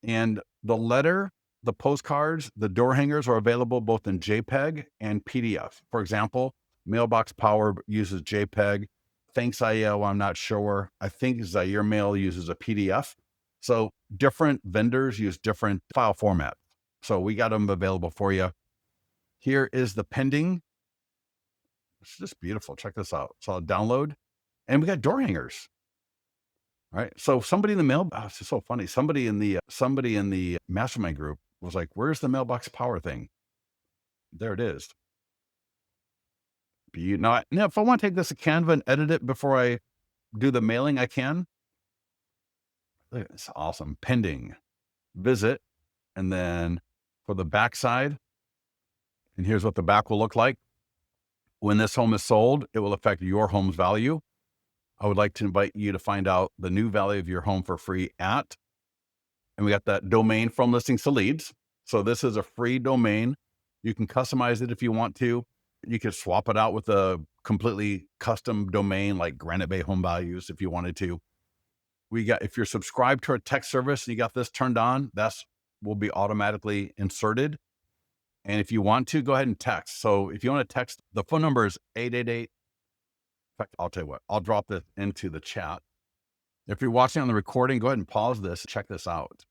Speaker 1: And the postcards, the door hangers are available both in JPEG and PDF. For example, Mailbox Power uses JPEG. Thanks IO, I'm not sure. I think Zaire Mail uses a PDF. So different vendors use different file formats. So we got them available for you. Here is the pending. It's just beautiful. Check this out. So I'll download. And we got door hangers. Right. So somebody in the it's just so funny. Somebody in the mastermind group was like, where's the Mailbox Power thing? There it is. Now, if I want to take this to Canva and edit it before I do the mailing, I can. Look, it's awesome. Pending, visit, and then for the back side, and here's what the back will look like. When this home is sold, it will affect your home's value. I would like to invite you to find out the new value of your home for free at, and we got that domain from Listings to Leads. So this is a free domain. You can customize it if you want to. You could swap it out with a completely custom domain like Granite Bay Home Values if you wanted to. If you're subscribed to our text service and you got this turned on, will be automatically inserted. And if you want to, go ahead and text. So if you want to text, the phone number is 888. In fact, I'll tell you what, I'll drop this into the chat. If you're watching on the recording, go ahead and pause this, check this out.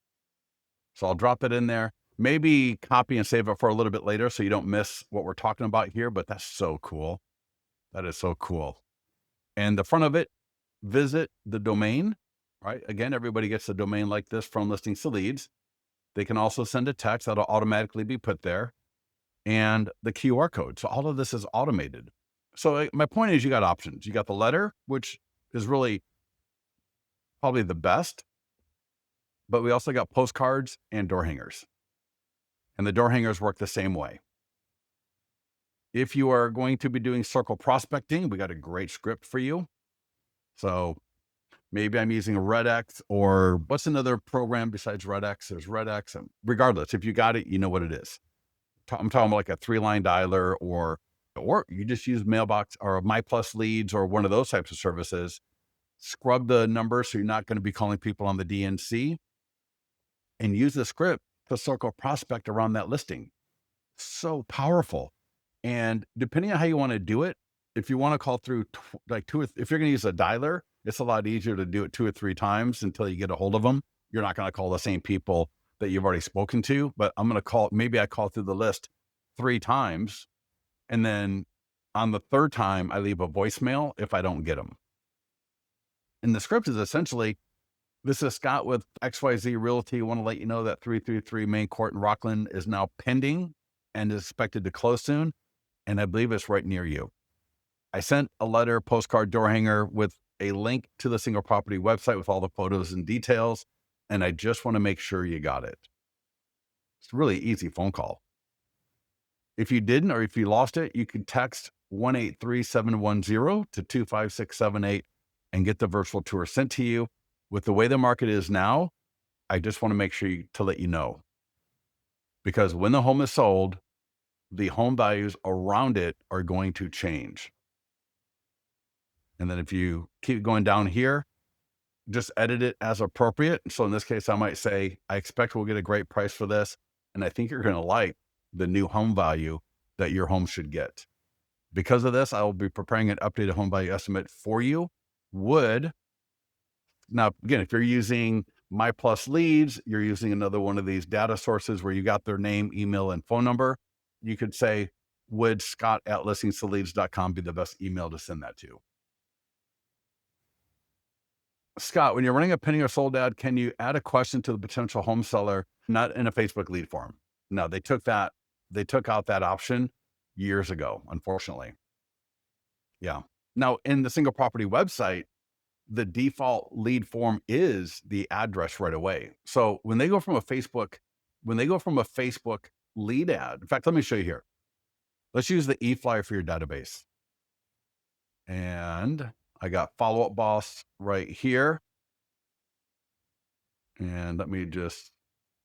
Speaker 1: So I'll drop it in there. Maybe copy and save it for a little bit later so you don't miss what we're talking about here, but that's so cool. That is so cool. And the front of it, visit the domain, right? Again, everybody gets a domain like this from Listings to Leads. They can also send a text that'll automatically be put there, and the QR code. So all of this is automated. So my point is, you got options. You got the letter, which is really probably the best, but we also got postcards and door hangers. And the door hangers work the same way. If you are going to be doing circle prospecting, we got a great script for you. So maybe I'm using RedX, or what's another program besides RedX? There's RedX. And regardless, if you got it, you know what it is. I'm talking about like a 3-line dialer, or you just use Mailbox or My Plus Leads or one of those types of services. Scrub the numbers so you're not going to be calling people on the DNC, and use the script to circle prospect around that listing. So powerful. And depending on how you want to do it, if you want to call through if you're going to use a dialer, it's a lot easier to do it 2 or 3 times until you get a hold of them. You're not going to call the same people that you've already spoken to, but I'm going to maybe I call through the list 3 times. And then on the 3rd time, I leave a voicemail if I don't get them. And the script is essentially, this is Scott with XYZ Realty. I want to let you know that 333 Main Court in Rockland is now pending and is expected to close soon. And I believe it's right near you. I sent a letter, postcard, door hanger with a link to the single property website with all the photos and details. And I just want to make sure you got it. It's a really easy phone call. If you didn't, or if you lost it, you can text 1-833-710 to 25678 and get the virtual tour sent to you. With the way the market is now, I just want to make sure to let you know. Because when the home is sold, the home values around it are going to change. And then if you keep going down here, just edit it as appropriate. So in this case, I might say, I expect we'll get a great price for this. And I think you're going to like the new home value that your home should get. Because of this, I will be preparing an updated home value estimate for you. Now, again, if you're using My Plus Leads, you're using another one of these data sources where you got their name, email, and phone number, you could say, would Scott@listingstoleads.com be the best email to send that to? Scott, when you're running a pending or sold ad, can you add a question to the potential home seller, not in a Facebook lead form? No, they took out that option years ago, unfortunately. Yeah. Now, in the single property website, the default lead form is the address right away. So when they go from a Facebook lead ad, in fact, let me show you here. Let's use the e-flyer for your database. And I got Follow Up Boss right here. And let me just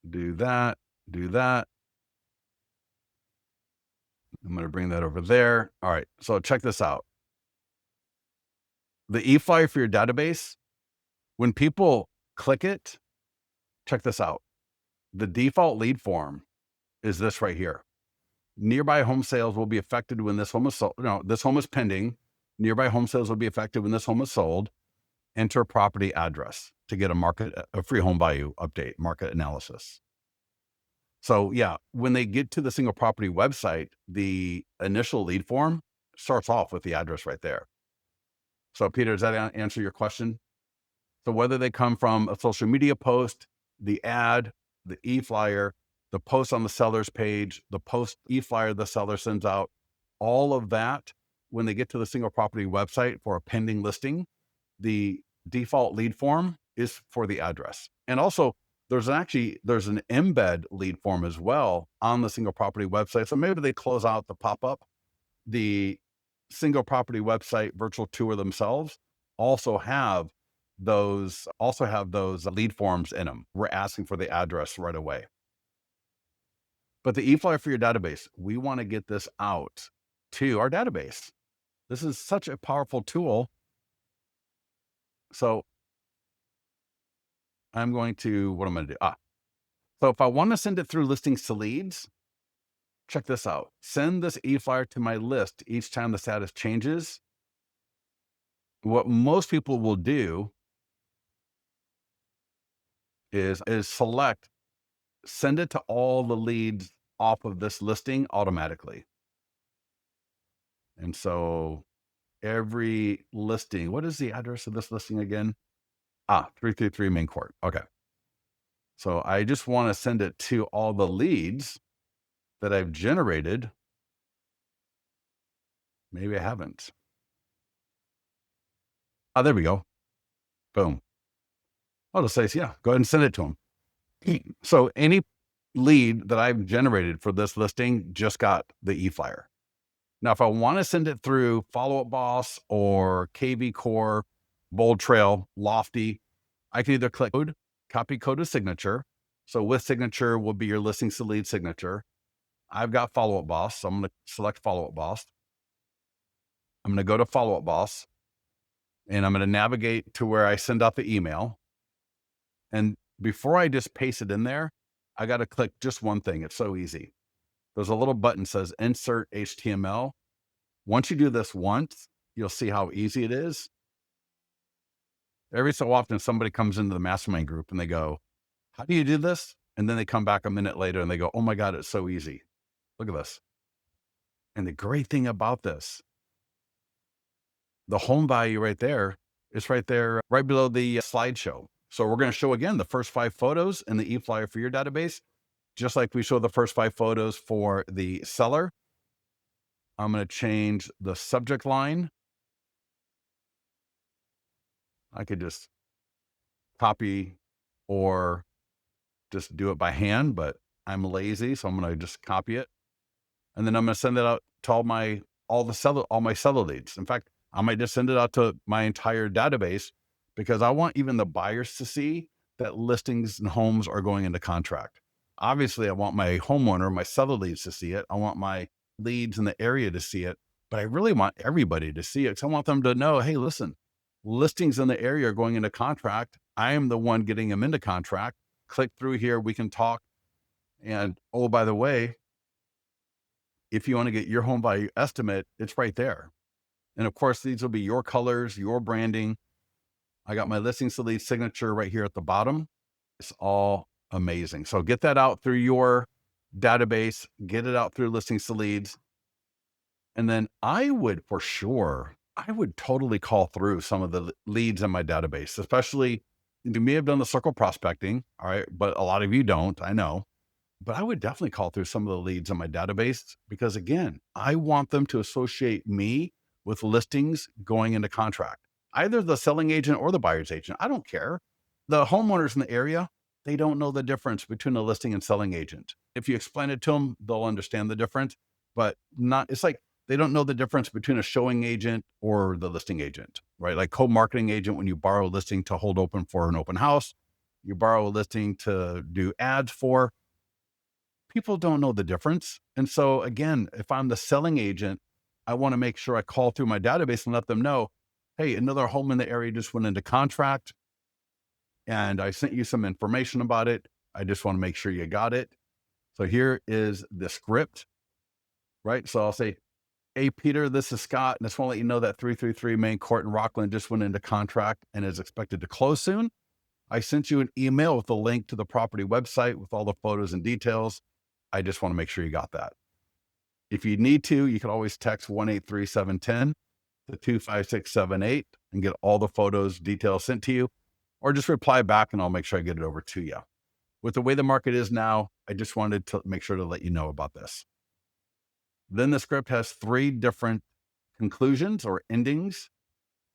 Speaker 1: do that. I'm going to bring that over there. All right. So check this out. The e-flyer for your database, when people click it, check this out. The default lead form is this right here. Nearby home sales will be affected when this home is sold. No, this home is pending. Nearby home sales will be affected when this home is sold. Enter property address to get a free home value update, market analysis. So yeah, when they get to the single property website, the initial lead form starts off with the address right there. So Peter, does that answer your question? So whether they come from a social media post, the ad, the e-flyer, the post on the seller's page, the post e-flyer the seller sends out, all of that, when they get to the single property website for a pending listing, the default lead form is for the address. And also there's an embed lead form as well on the single property website. So maybe they close out the pop-up. The single property website virtual tour themselves also have those lead forms in them. We're asking for the address right away. But the e-flyer for your database, we want to get this out to our database. This is such a powerful tool. So what am I going to do? So if I want to send it through listings to leads, check this out. Send this e-flyer to my list each time the status changes. What most people will do is select, send it to all the leads off of this listing automatically. And so every listing, what is the address of this listing again? 333 Main Court. Okay. So I just want to send it to all the leads that I've generated. Maybe I haven't. Oh, there we go. Boom. I'll just say, yeah, go ahead and send it to them. So any lead that I've generated for this listing just got the e-flyer. Now, if I want to send it through Follow Up Boss or KV Core, Bold Trail, Lofty, I can either click code, copy code to signature. So with signature will be your listings to lead signature. I've got Follow Up Boss, so I'm going to select Follow Up Boss. I'm going to go to Follow Up Boss, and I'm going to navigate to where I send out the email. And before I just paste it in there, I got to click just one thing. It's so easy. There's a little button that says Insert HTML. Once you do this once, you'll see how easy it is. Every so often, somebody comes into the mastermind group and they go, how do you do this? And then they come back a minute later and they go, oh my God, it's so easy. Look at this. And the great thing about this, the home value right there is right there, right below the slideshow. So we're going to show again the first 5 photos in the e-flyer for your database, just like we show the first 5 photos for the seller. I'm going to change the subject line. I could just copy or just do it by hand, but I'm lazy, so I'm going to just copy it. And then I'm going to send it out to all my seller leads. In fact, I might just send it out to my entire database because I want even the buyers to see that listings and homes are going into contract. Obviously, I want my homeowner, my seller leads to see it. I want my leads in the area to see it, but I really want everybody to see it because I want them to know, hey, listen, listings in the area are going into contract. I am the one getting them into contract. Click through here. We can talk. And oh, by the way, if you want to get your home value estimate, it's right there. And of course, these will be your colors, your branding. I got my listings to lead signature right here at the bottom. It's all amazing. So get that out through your database, get it out through listings to leads. And then I would totally call through some of the leads in my database, especially you may have done the circle prospecting. All right. But a lot of you don't, I know. But I would definitely call through some of the leads in my database because, again, I want them to associate me with listings going into contract, either the selling agent or the buyer's agent. I don't care. The homeowners in the area, they don't know the difference between a listing and selling agent. If you explain it to them, they'll understand the difference, but it's like they don't know the difference between a showing agent or the listing agent, right? Like co-marketing agent, when you borrow a listing to hold open for an open house, you borrow a listing to do ads for. People don't know the difference. And so again, if I'm the selling agent, I want to make sure I call through my database and let them know, hey, another home in the area just went into contract and I sent you some information about it. I just want to make sure you got it. So here is the script, right? So I'll say, hey, Peter, this is Scott. And I just want to let you know that 333 Main Court in Rockland just went into contract and is expected to close soon. I sent you an email with a link to the property website with all the photos and details. I just want to make sure you got that. If you need to, you can always text 1-837-10 to 25678 and get all the photos, details sent to you, or just reply back and I'll make sure I get it over to you. With the way the market is now, I just wanted to make sure to let you know about this. Then the script has 3 different conclusions or endings.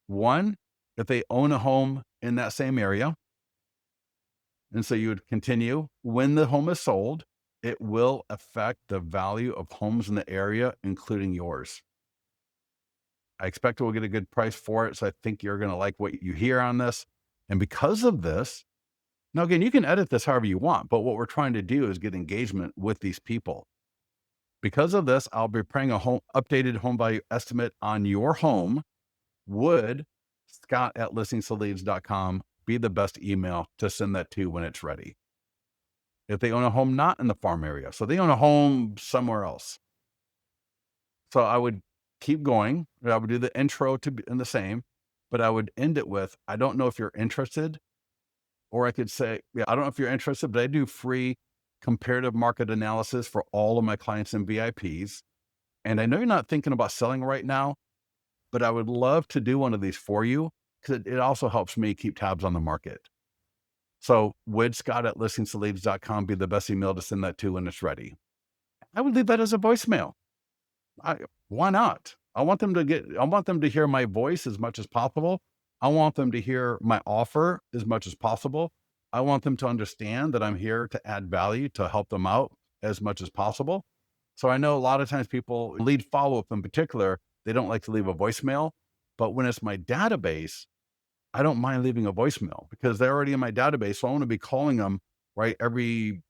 Speaker 1: One, if they own a home in that same area. And so you would continue, when the home is sold, it will affect the value of homes in the area, including yours. I expect we'll get a good price for it. So I think you're going to like what you hear on this. And because of this, now again, you can edit this however you want, but what we're trying to do is get engagement with these people. Because of this, I'll be preparing a updated home value estimate on your home. Would Scott@listingstoleads.com be the best email to send that to when it's ready? If they own a home not in the farm area, so they own a home somewhere else. So I would keep going. I would do the intro in the same, but I would end it with, I don't know if you're interested, or I could say, yeah, I don't know if you're interested, but I do free comparative market analysis for all of my clients and VIPs. And I know you're not thinking about selling right now, but I would love to do one of these for you because it also helps me keep tabs on the market. So would Scott@listingsoleads.com be the best email to send that to when it's ready? I would leave that as a voicemail. Why not? I want them to hear my voice as much as possible. I want them to hear my offer as much as possible. I want them to understand that I'm here to add value to help them out as much as possible. So I know a lot of times people lead follow-up in particular, they don't like to leave a voicemail, but when it's my database, I don't mind leaving a voicemail because they're already in my database. So I want to be calling them right every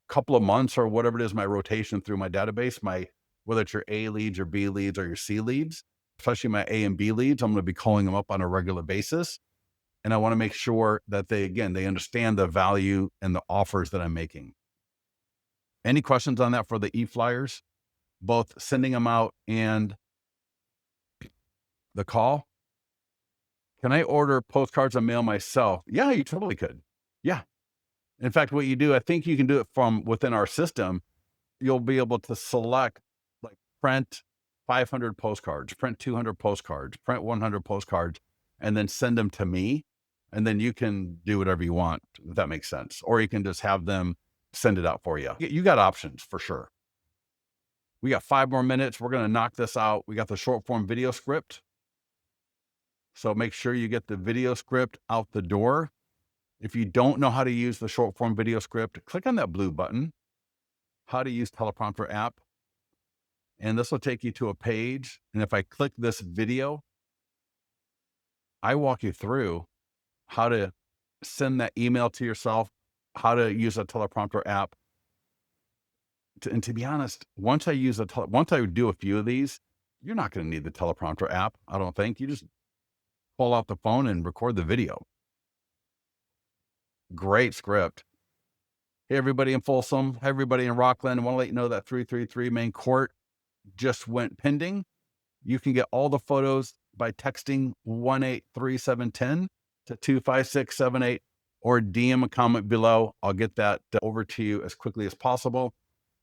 Speaker 1: couple of months or whatever it is, my rotation through my database, whether it's your A leads, your B leads, or your C leads, especially my A and B leads, I'm going to be calling them up on a regular basis. And I want to make sure that they understand the value and the offers that I'm making. Any questions on that for the e-flyers, both sending them out and the call? Can I order postcards and mail myself? Yeah, you totally could. Yeah. In fact, what you do, I think you can do it from within our system. You'll be able to select like print 500 postcards, print 200 postcards, print 100 postcards, and then send them to me. And then you can do whatever you want, if that makes sense. Or you can just have them send it out for you. You got options for sure. We got 5 more minutes. We're going to knock this out. We got the short form video script. So make sure you get the video script out the door. If you don't know how to use the short form video script, click on that blue button, how to use teleprompter app. And this will take you to a page. And if I click this video, I walk you through how to send that email to yourself, how to use a teleprompter app. And to be honest, once I do a few of these, you're not going to need the teleprompter app. I don't think. You just pull out the phone and record the video. Great script. Hey, everybody in Folsom, hey, everybody in Rockland. I want to let you know that 333 Main Court just went pending. You can get all the photos by texting 1-837-10 to 25678 or DM a comment below. I'll get that over to you as quickly as possible.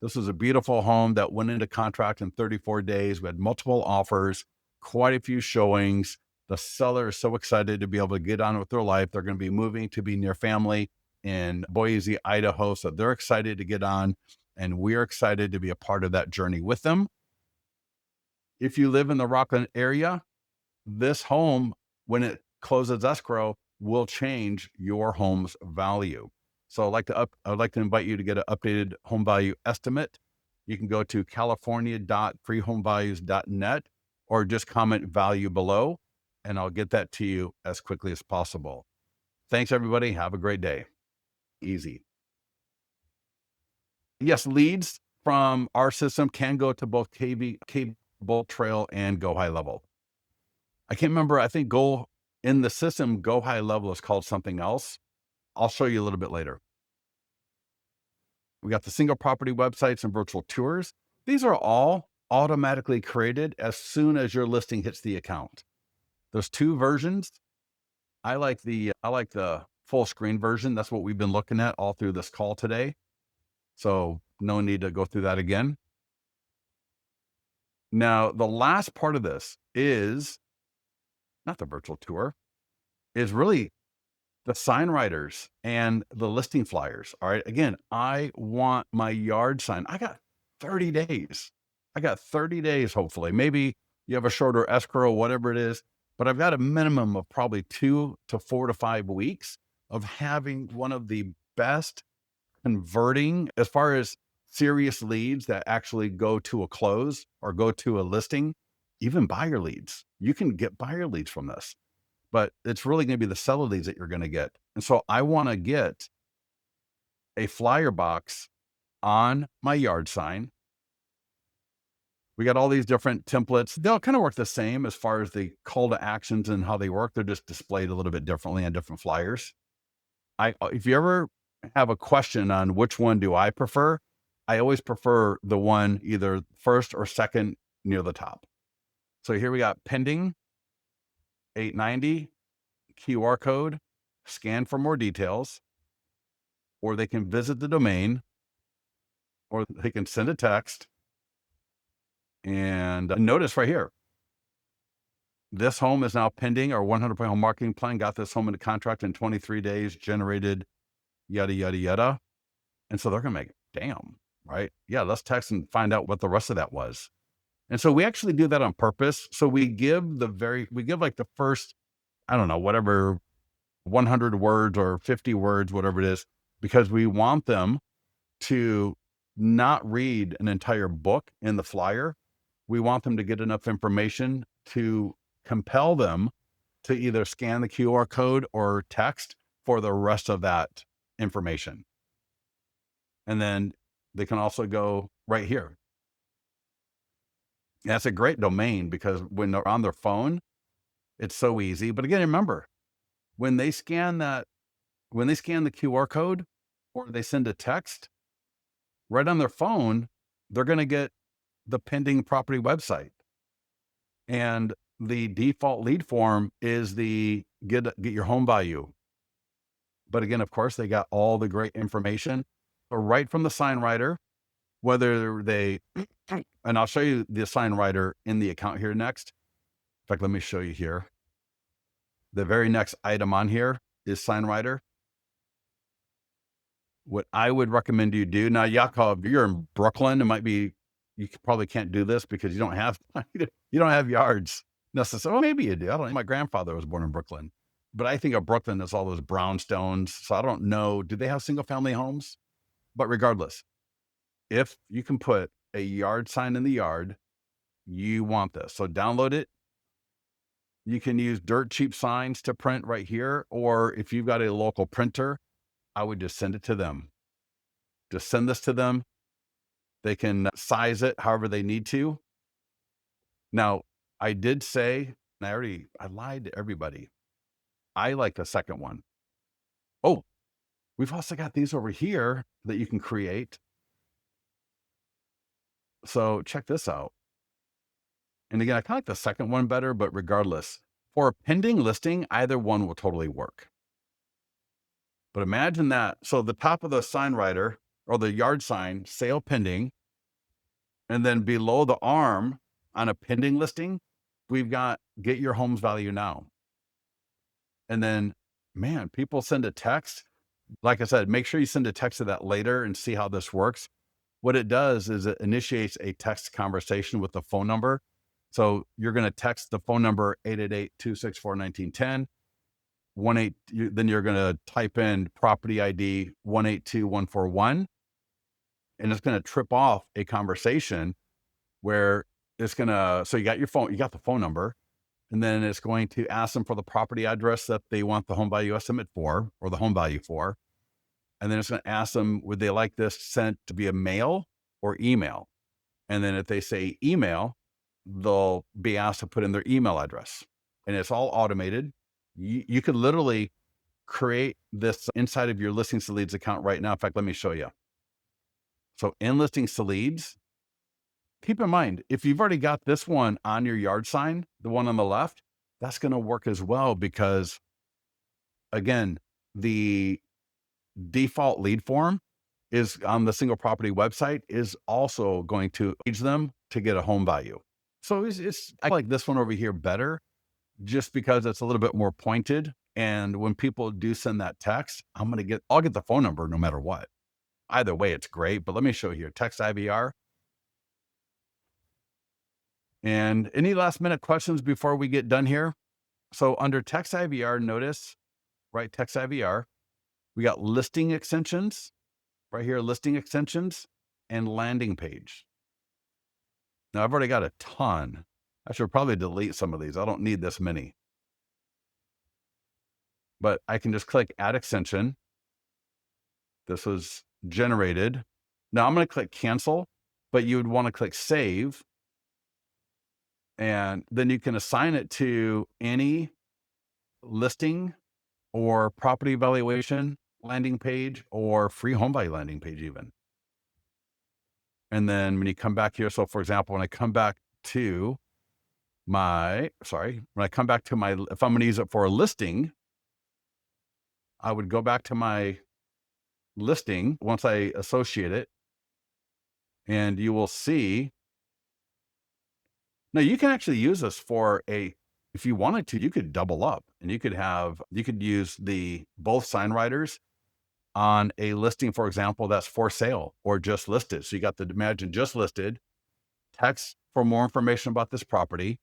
Speaker 1: This is a beautiful home that went into contract in 34 days. We had multiple offers, quite a few showings. The seller is so excited to be able to get on with their life. They're going to be moving to be near family in Boise, Idaho. So they're excited to get on, and we're excited to be a part of that journey with them. If you live in the Rockland area, this home, when it closes escrow, will change your home's value. So I'd like to invite you to get an updated home value estimate. You can go to california.freehomevalues.net or just comment value below, and I'll get that to you as quickly as possible. Thanks, everybody. Have a great day. Easy. Yes, leads from our system can go to both Bolt Trail and Go High Level. I can't remember. I think Go High Level is called something else. I'll show you a little bit later. We got the single property websites and virtual tours. These are all automatically created as soon as your listing hits the account. There's 2 versions. I like the full screen version. That's what we've been looking at all through this call today. So no need to go through that again. Now, the last part of this is not the virtual tour, is really the sign writers and the listing flyers. All right. Again, I want my yard sign. I got 30 days. Hopefully. Maybe you have a shorter escrow, whatever it is, but I've got a minimum of probably 2 to 4 to 5 weeks of having one of the best converting as far as serious leads that actually go to a close or go to a listing, even buyer leads. You can get buyer leads from this, but it's really going to be the seller leads that you're going to get. And so I want to get a flyer box on my yard sign. We got all these different templates. They'll kind of work the same as far as the call to actions and how they work. They're just displayed a little bit differently on different flyers. If you ever have a question on which one do I prefer, I always prefer the one either first or second near the top. So here we got pending, 890, QR code, scan for more details, or they can visit the domain, or they can send a text. And notice right here, this home is now pending. Our 100% home marketing plan got this home into contract in 23 days, generated yada, yada, yada. And so they're going to make, damn, right? Yeah, let's text and find out what the rest of that was. And so we actually do that on purpose. So we give like the first, I don't know, whatever, 100 words or 50 words, whatever it is, because we want them to not read an entire book in the flyer. We want them to get enough information to compel them to either scan the QR code or text for the rest of that information. And then they can also go right here. That's a great domain because when they're on their phone, it's so easy. But again, remember, when they scan the QR code or they send a text right on their phone, they're going to get the pending property website. And the default lead form is the get your home value. But again, of course, they got all the great information right from the sign writer, whether they, and I'll show you the sign writer in the account here next. In fact, let me show you here. The very next item on here is sign writer. What I would recommend you do now, Yakov, if you're in Brooklyn, you probably can't do this because you don't have yards necessarily. Well, maybe you do. I don't know. My grandfather was born in Brooklyn, but I think of Brooklyn as all those brownstones. So I don't know. Do they have single family homes? But regardless, if you can put a yard sign in the yard, you want this. So download it. You can use dirt cheap signs to print right here. Or if you've got a local printer, I would just send it to them. Just send this to them. They can size it however they need to. Now, I did say, and I lied to everybody. I like the second one. Oh, we've also got these over here that you can create. So check this out. And again, I kind of like the second one better, but regardless, for a pending listing, either one will totally work. But imagine that. So the top of the sign writer or the yard sign, sale pending, and then below the arm on a pending listing, we've got get your home's value now. And then, man, people send a text. Like I said, make sure you send a text to that later and see how this works. What it does is it initiates a text conversation with the phone number. So you're going to text the phone number 888-264-1910. Then you're going to type in property ID 182141. And it's going to trip off a conversation where it's going to, so you got the phone number, and then it's going to ask them for the property address that they want the home value estimate for, or the home value for. And then it's going to ask them, would they like this sent to be a mail or email? And then if they say email, they'll be asked to put in their email address. And it's all automated. You could literally create this inside of your Listings to Leads account right now. In fact, let me show you. So in Listings to Leads, keep in mind, if you've already got this one on your yard sign, the one on the left, that's going to work as well because, again, the default lead form is on the single property website is also going to age them to get a home value. So I like this one over here better just because it's a little bit more pointed. And when people do send that text, I'll get the phone number no matter what. Either way, it's great. But let me show you here, text IVR. And any last minute questions before we get done here? So under text IVR, notice, right, text IVR, we got listing extensions, right here, listing extensions and landing page. Now I've already got a ton. I should probably delete some of these. I don't need this many. But I can just click add extension. This was generated. Now I'm going to click cancel, but you would want to click save. And then you can assign it to any listing or property evaluation landing page or free home value landing page even. And then when you come back here, so for example, when I come back to if I'm going to use it for a listing, I would go back to my listing once I associate it, and you will see. Now you can actually use this if you wanted to, you could double up and you could use both sign writers on a listing, for example, that's for sale or just listed. So you got the imagine just listed, text for more information about this property.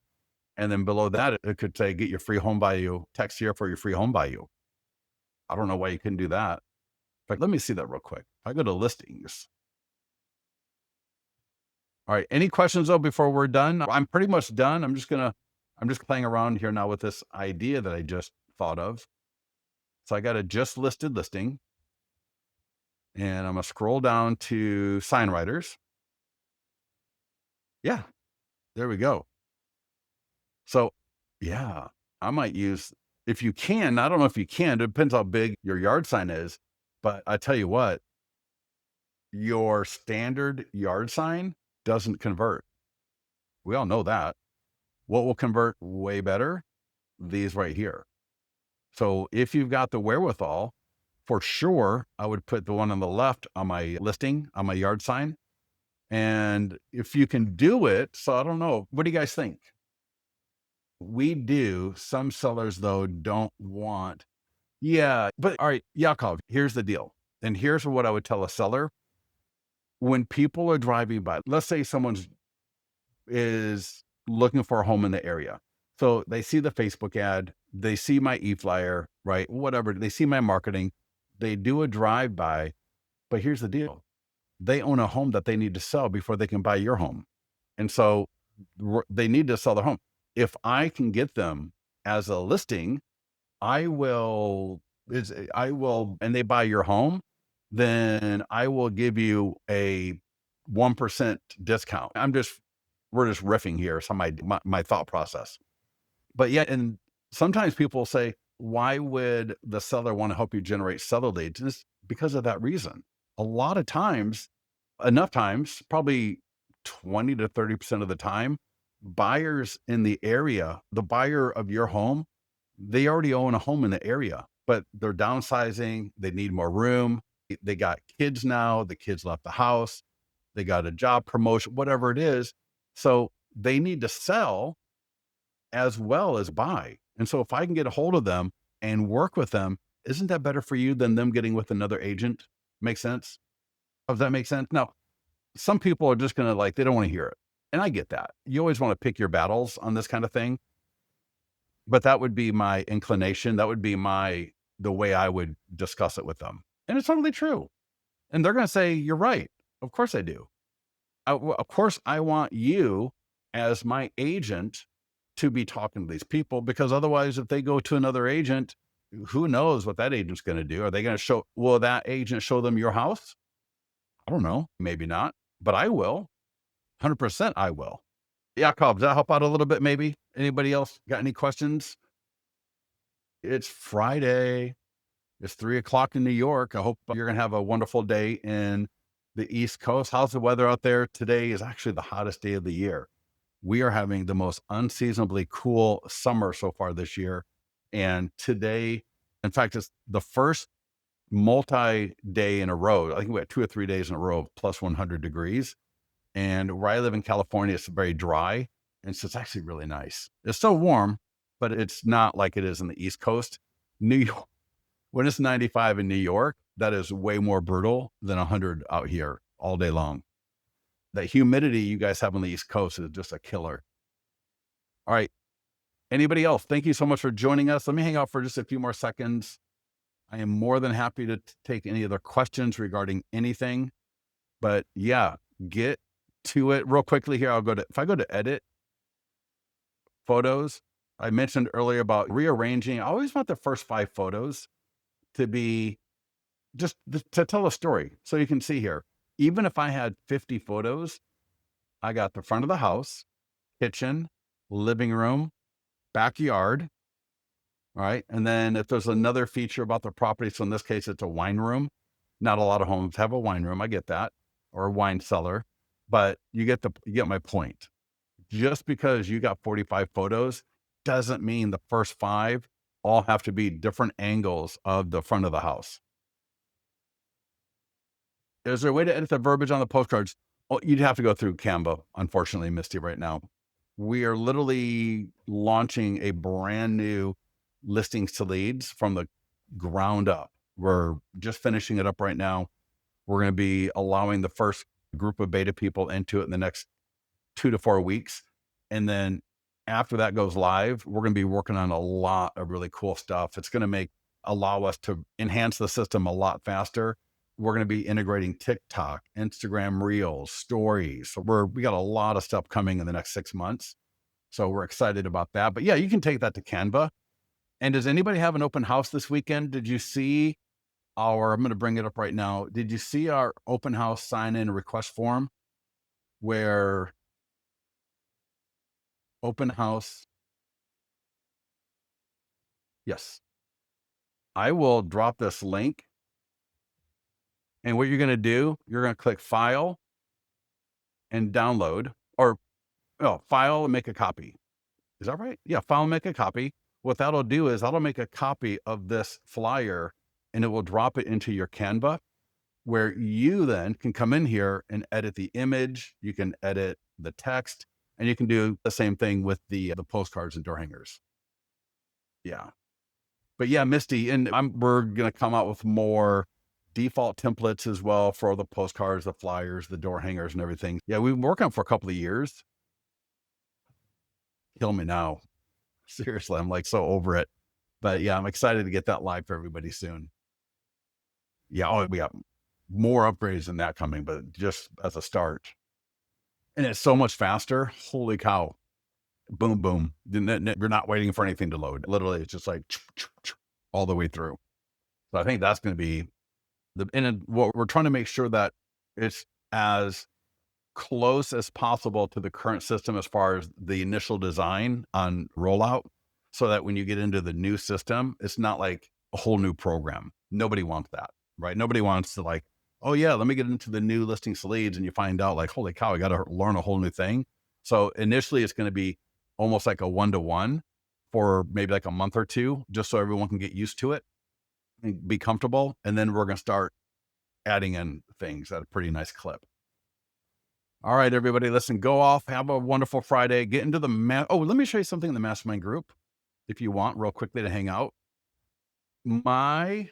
Speaker 1: And then below that, it could say, get your free home value, text here for your free home value. I don't know why you couldn't do that. In fact, let me see that real quick. If I go to listings. All right. Any questions though before we're done? I'm pretty much done. I'm just playing around here now with this idea that I just thought of. So I got a just listed listing and I'm gonna scroll down to sign writers. Yeah, there we go. So yeah, I might use, if you can, I don't know if you can, it depends how big your yard sign is, but I tell you what, your standard yard sign doesn't convert. We all know that. What will convert way better? These right here. So if you've got the wherewithal, for sure, I would put the one on the left on my listing, on my yard sign. And if you can do it, so I don't know, what do you guys think? We do. Some sellers, though, don't want. Yeah. But all right, Yakov, here's the deal. And here's what I would tell a seller. When people are driving by, let's say someone's is looking for a home in the area. So they see the Facebook ad, they see my e-flyer, right? Whatever. They see my marketing, they do a drive by. But here's the deal. They own a home that they need to sell before they can buy your home. And so they need to sell their home. If I can get them as a listing, I will, and they buy your home, then I will give you a 1% discount. We're just riffing here. Some my thought process. But yeah, and sometimes people say, why would the seller want to help you generate seller leads? And it's because of that reason. A lot of times, enough times, probably 20 to 30% of the time, buyers in the area, the buyer of your home, they already own a home in the area, but they're downsizing. They need more room. They got kids now. The kids left the house. They got a job promotion, whatever it is. So they need to sell as well as buy. And so if I can get a hold of them and work with them, isn't that better for you than them getting with another agent? Make sense? Does that make sense? Now, some people are just going to they don't want to hear it. And I get that. You always want to pick your battles on this kind of thing. But that would be my inclination. That would be the way I would discuss it with them. And it's totally true. And they're going to say, you're right. Of course I do. Of course, I want you as my agent to be talking to these people, because otherwise, if they go to another agent, who knows what that agent's going to do? Are they going to will that agent show them your house? I don't know. Maybe not, but I will. 100% I will. Yakov, does that help out a little bit? Maybe anybody else got any questions? It's Friday. It's 3 o'clock in New York. I hope you're going to have a wonderful day in the East Coast. How's the weather out there? Today is actually the hottest day of the year. We are having the most unseasonably cool summer so far this year. And today, in fact, it's the first multi-day in a row. I think we had 2 or 3 days in a row of plus 100 degrees. And where I live in California, it's very dry. And so it's actually really nice. It's still warm, but it's not like it is in the East Coast. New York, when it's 95 in New York, that is way more brutal than 100 out here all day long. The humidity you guys have on the East Coast is just a killer. All right. Anybody else? Thank you so much for joining us. Let me hang out for just a few more seconds. I am more than happy to take any other questions regarding anything. But yeah, get to it real quickly here. If I go to edit photos, I mentioned earlier about rearranging. I always want the first 5 photos to be just to tell a story. So you can see here, even if I had 50 photos, I got the front of the house, kitchen, living room, backyard. All right. And then if there's another feature about the property, so in this case, it's a wine room. Not a lot of homes have a wine room. I get that, or a wine cellar, but you get my point. Just because you got 45 photos doesn't mean the first 5 all have to be different angles of the front of the house. Is there a way to edit the verbiage on the postcards? Oh, you'd have to go through Canva, unfortunately, Misty, right now. We are literally launching a brand new listings to leads from the ground up. We're just finishing it up right now. We're going to be allowing the first group of beta people into it in the next 2 to 4 weeks. And then after that goes live, we're going to be working on a lot of really cool stuff. It's going to allow us to enhance the system a lot faster. We're going to be integrating TikTok, Instagram Reels, stories. So we got a lot of stuff coming in the next 6 months. So we're excited about that. But yeah, you can take that to Canva. And does anybody have an open house this weekend? Did you see I'm going to bring it up right now. Did you see our open house sign in request form where open house? Yes. I will drop this link. And what you're going to do, you're going to click file and download, or file and make a copy. Is that right? Yeah, file and make a copy. What that'll do is that'll make a copy of this flyer and it will drop it into your Canva, where you then can come in here and edit the image. You can edit the text, and you can do the same thing with the postcards and door hangers. Yeah. But yeah, Misty, and we're going to come out with more default templates as well for the postcards, the flyers, the door hangers and everything. Yeah, we've been working on it for a couple of years. Kill me now. Seriously, I'm like so over it. But yeah, I'm excited to get that live for everybody soon. Yeah, we got more upgrades than that coming, but just as a start. And it's so much faster. Holy cow. Boom, boom. You're not waiting for anything to load. Literally, it's just like all the way through. So I think that's going to be what we're trying to make sure that it's as close as possible to the current system as far as the initial design on rollout, so that when you get into the new system, it's not like a whole new program. Nobody wants that, right? Nobody wants to like, oh yeah, let me get into the new listings leads, and you find out like, holy cow, I got to learn a whole new thing. So initially it's going to be almost like a 1-to-1 for maybe like a month or two, just so everyone can get used to it and be comfortable. And then we're going to start adding in things at a pretty nice clip. All right, everybody, listen, go off, have a wonderful Friday, get into the let me show you something in the mastermind group if you want, real quickly, to hang out. My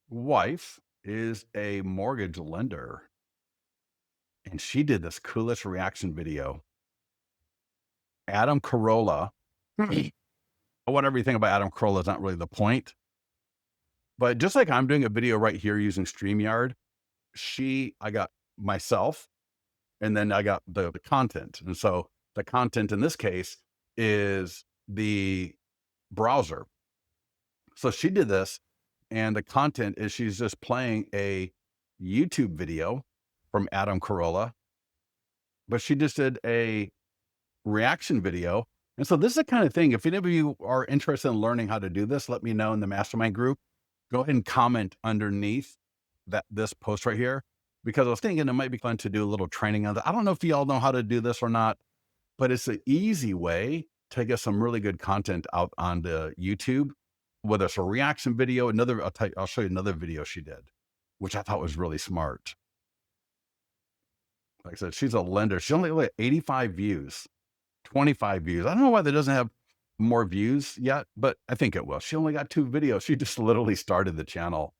Speaker 1: wife is a mortgage lender, and she did this coolest reaction video. Adam Carolla. Whatever you think about Adam Carolla is not really the point. But just like I'm doing a video right here using StreamYard, I got myself, and then I got the content. And so the content in this case is the browser. So she did this, and the content is she's just playing a YouTube video from Adam Carolla, but she just did a reaction video. And so this is the kind of thing, if any of you are interested in learning how to do this, let me know in the mastermind group. Go ahead and comment underneath this post right here, because I was thinking it might be fun to do a little training on that. I don't know if you all know how to do this or not, but it's an easy way to get some really good content out onto YouTube, whether it's a reaction video. I'll show you another video she did, which I thought was really smart. Like I said, she's a lender. She only got 85 views, 25 views. I don't know why that doesn't have more views yet, but I think it will. She only got 2 videos. She just literally started the channel.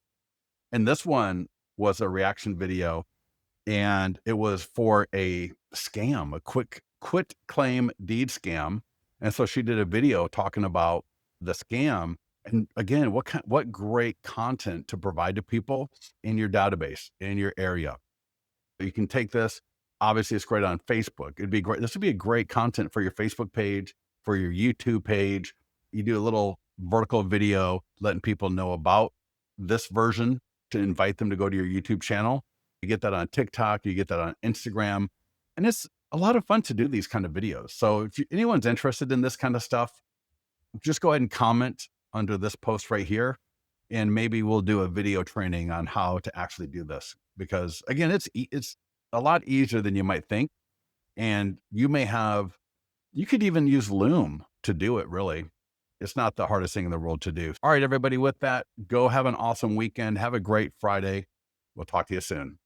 Speaker 1: And this one was a reaction video, and it was for a scam, a quit claim deed scam. And so she did a video talking about the scam. And again, what great content to provide to people in your database, in your area. You can take this. Obviously, it's great on Facebook. It'd be great. This would be a great content for your Facebook page, for your YouTube page. You do a little vertical video letting people know about this version to invite them to go to your YouTube channel. You get that on TikTok, you get that on Instagram, and it's a lot of fun to do these kind of videos. So if anyone's interested in this kind of stuff, just go ahead and comment under this post right here, and maybe we'll do a video training on how to actually do this. Because again, it's a lot easier than you might think. And you could even use Loom to do it, really. It's not the hardest thing in the world to do. All right, everybody, with that, go have an awesome weekend. Have a great Friday. We'll talk to you soon.